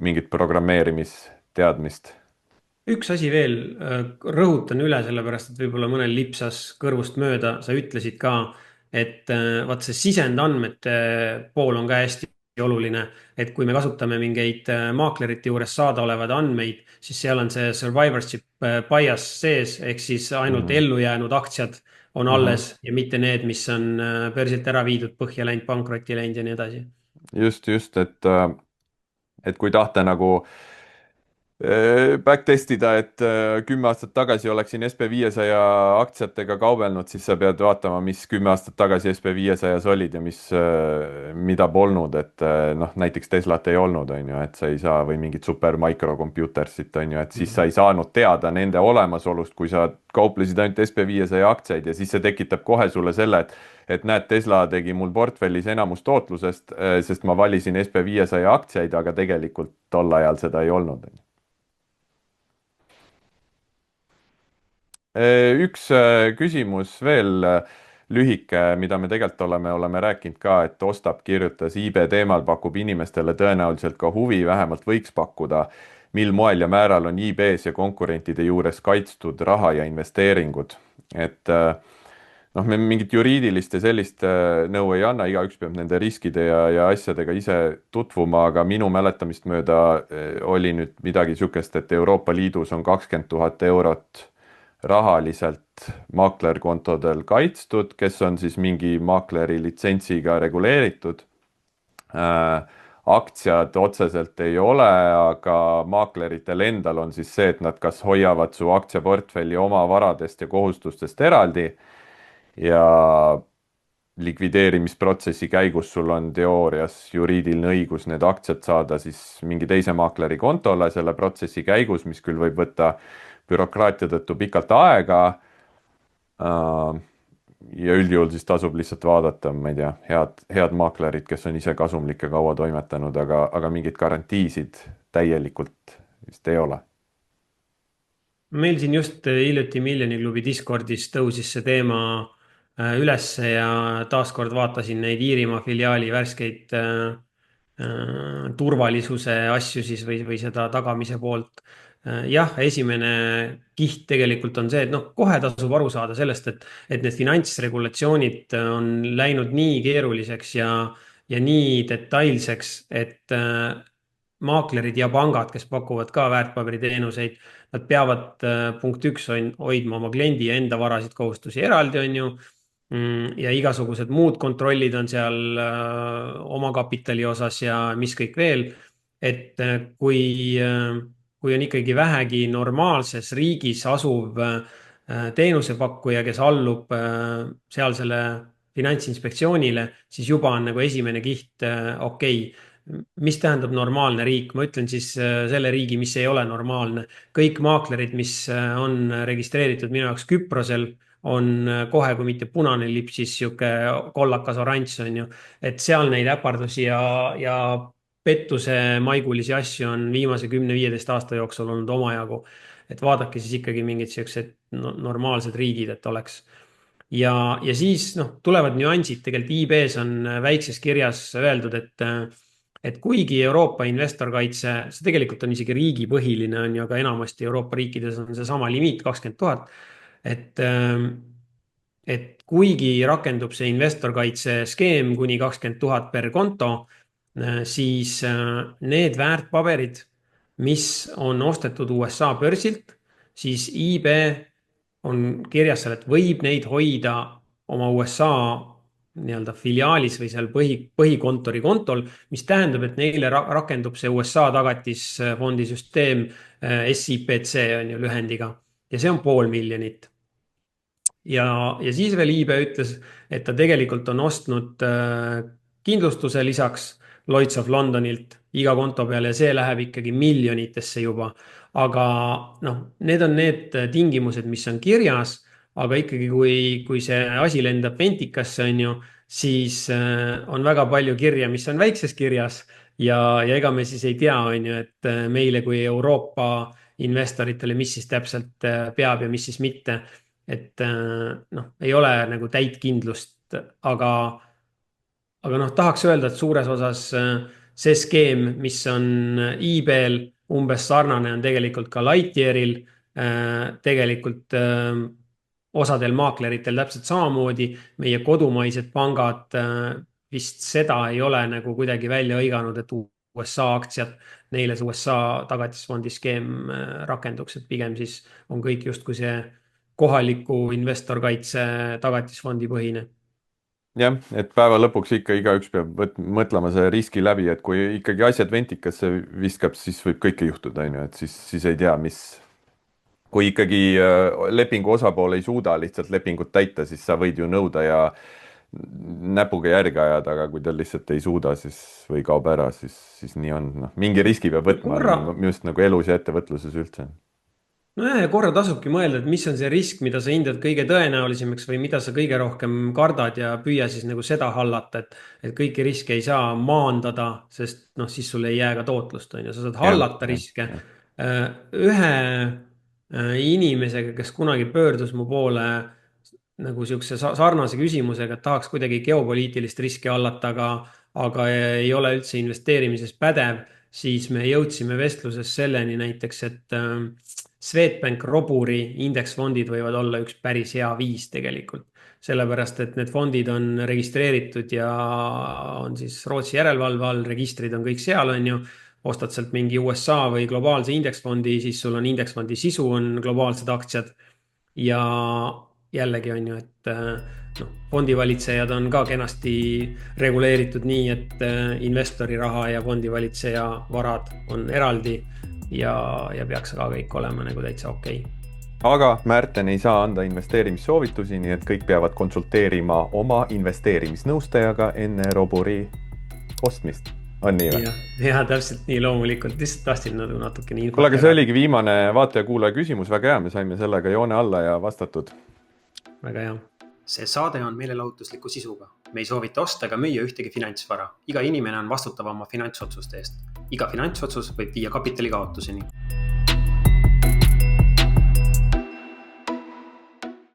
mingit programmeerimisteadmist. üks asi veel, rõhutan üle, sellepärast et võib-olla mõnel lipsas kõrvust mööda, sa ütlesid ka, et vaat see sisendandmete pool on ka hästi oluline, et kui me kasutame mingeid maaklerite juures saadaolevaid andmeid, siis seal on see survivorship bias sees, ehk siis ainult Mhm. ellujäänud aktsiad on Mhm. alles ja mitte need, mis on börsilt ära viidud, põhja läinud, pankrotti läinud ja nii edasi. just, et kui tahta nagu back testida, et 10 aastat tagasi oleksin SB500 aktsiatega kaubelnud, siis sa pead vaatama, mis 10 aastat tagasi SB500-s olid ja mida polnud, et noh, näiteks Teslat ei olnud, on ju, et sa ei saa, või mingit super microcomputersit, on ju, et siis sa ei saanud teada nende olemasolust, kui sa kauplesid ainult SB500 aktsiaid ja siis see tekitab kohe sulle selle, et näed, Tesla tegi mul portfellis enamus tootlusest, sest ma valisin SB500 aktsiaid, aga tegelikult tol ajal seda ei olnud. Üks küsimus veel lühike, mida me tegelikult oleme rääkinud ka, et Ostap kirjutas IB teemal, pakub inimestele tõenäoliselt ka huvi, vähemalt võiks pakkuda, mil moel ja määral on IB-s ja konkurentide juures kaitstud raha ja investeeringud. Et noh, me mingit juriidilist ja sellist nõu ei anna, igaüks peab nende riskide ja asjadega ise tutvuma, aga minu mäletamist mööda oli nüüd midagi niisugust, et Euroopa Liidus on 20 000 eurot rahaliselt maaklerkontodel kaitstud, kes on siis mingi maakleri litsentsiga reguleeritud. Aktsiad otseselt ei ole, aga maakleritel endal on siis see, et nad kas hoiavad su aktsiaportfelli oma varadest ja kohustustest eraldi ja likvideerimisprotsessi käigus sul on teoorias juriidiline õigus need aktsiad saada siis mingi teise maakleri kontole selle protsessi käigus, mis küll võib võtta bürokraatia tõttu pikalt aega. Ja üldjuhul siis tasub lihtsalt vaadata, ma ei tea, head maaklerid, kes on ise kasumlik ja kaua toimetanud, aga mingeid garantiisid täielikult vist ei ole. meil siin just hiljuti Miljoniklubi Discordis tõusis see teema ülesse ja taaskord vaatasin neid Iirimaa filiaali värskeid turvalisuse asju siis või seda tagamise poolt. jah, esimene kiht tegelikult on see, et noh, kohe tasub aru saada sellest, et need finantsregulatsioonid on läinud nii keeruliseks ja nii detailseks, et maaklerid ja pangad, kes pakuvad ka väärtpaberiteenuseid, nad peavad punkt üks hoidma oma kliendi ja enda varasid kohustusi eraldi, on ju. Ja igasugused muud kontrollid on seal omakapitali osas ja mis kõik veel. Et kui on ikkagi vähegi normaalses riigis asuv teenusepakkuja, kes allub sealsele finantsinspektsioonile, siis juba on nagu esimene kiht okei. Mis tähendab normaalne riik? Ma ütlen siis selle riigi, mis ei ole normaalne. Kõik maaklerid, mis on registreeritud minu jaoks Küprosel, on kohe, kui mitte punane lipp, siis sihuke kollakas oranž on ju. Et seal neid äpardusi ja pettuse maigulisi asju on viimase 10-15 aasta jooksul olnud omajagu. Et vaadake siis ikkagi mingid siuksed normaalsed riigid, et oleks. Ja siis noh, tulevad nüansid, tegelikult IB-s on väikses kirjas öeldud, et kuigi Euroopa investorkaitse, see tegelikult on isegi riigipõhiline on ju, aga enamasti Euroopa riikides on seesama limiit 20 000. Et kuigi rakendub see investorkaitse skeem kuni 20 000 per konto, siis need väärtpaberid, mis on ostetud USA börsilt, siis IB on kirjas seal, et võib neid hoida oma USA nii-öelda filiaalis või seal põhikontori kontol, mis tähendab, et neile rakendub see USA tagatisfondi süsteem SIPC on ju lühendiga ja see on 500 000. Ja siis veel IB ütles, et ta tegelikult on ostnud kindlustuse lisaks Lloyds of Londonilt iga konto peale ja see läheb ikkagi miljonitesse juba. Aga noh, need on need tingimused, mis on kirjas, aga ikkagi kui see asi lendab Pentikasse on ju, siis on väga palju kirja, mis on väikses kirjas ja ega me siis ei tea, on ju, et meile kui Euroopa investoritele, mis siis täpselt peab ja mis siis mitte. Et noh, ei ole nagu täit kindlust, aga noh, tahaks öelda, et suures osas see skeem, mis on IB-l umbes sarnane, on tegelikult ka Lightyearil, tegelikult osadel maakleritel täpselt samamoodi. Meie kodumaised pangad vist seda ei ole nagu kuidagi välja hõiganud, et USA aktsiad, neile see USA tagatisfondi skeem rakenduks, et pigem siis on kõik justkui see kohaliku investorkaitse tagatisfondi põhine. jah, et päeva lõpuks ikka igaüks peab mõtlema see riski läbi, et kui ikkagi asjad ventikasse viskab, siis võib kõike juhtuda, on ju, et siis ei tea, mis. kui ikkagi lepingu osapool ei suuda lihtsalt lepingut täita, siis sa võid ju nõuda ja näpuga järge ajada, aga kui ta lihtsalt ei suuda, siis või kaob ära, siis nii on. Noh, mingi riski peab võtma, just nagu elus ja ettevõtluses üldse. Nojah, ja korra tasubki mõelda, et mis on see risk, mida sa hindad kõige tõenäolisemaks või mida sa kõige rohkem kardad ja püüa siis nagu seda hallata, et kõiki riske ei saa maandada, sest noh, siis sul ei jää ka tootlust, on ju, sa saad hallata riske. Ühe inimesega, kes kunagi pöördus mu poole nagu siukse sarnase küsimusega, et tahaks kuidagi geopoliitilist riski hallata, aga ei ole üldse investeerimises pädev, siis me jõudsime vestluses selleni näiteks, et Swedbank Roburi indeksfondid võivad olla üks päris hea viis tegelikult. Sellepärast, et need fondid on registreeritud ja on siis Rootsi järelevalve all, registrid on kõik seal, on ju. Ostad sealt mingi USA või globaalse indeksfondi, siis sul on indeksfondi sisu, on globaalsed aktsiad. Ja jällegi on ju, et no, fondivalitsejad on ka kenasti reguleeritud nii, et investori raha ja fondivalitseja varad on eraldi. Ja peaks ka kõik olema nagu täitsa okei. Aga Märten ei saa anda investeerimissoovitusi, nii et kõik peavad konsulteerima oma investeerimisnõustajaga enne Roburi ostmist. On nii või? Ja täpselt nii, loomulikult. Lihtsalt tahtsin natukene infot. Kuule, aga see oligi viimane vaataja-kuulaja küsimus. Väga hea, me saime sellega joone alla ja vastatud. Väga hea. See saade on meelelahutusliku sisuga. Me ei soovita osta ega müüa ühtegi finantsvara. Iga inimene on vastutav oma finantsotsuste eest. Iga finantsotsus võib viia kapitali kaotuseni.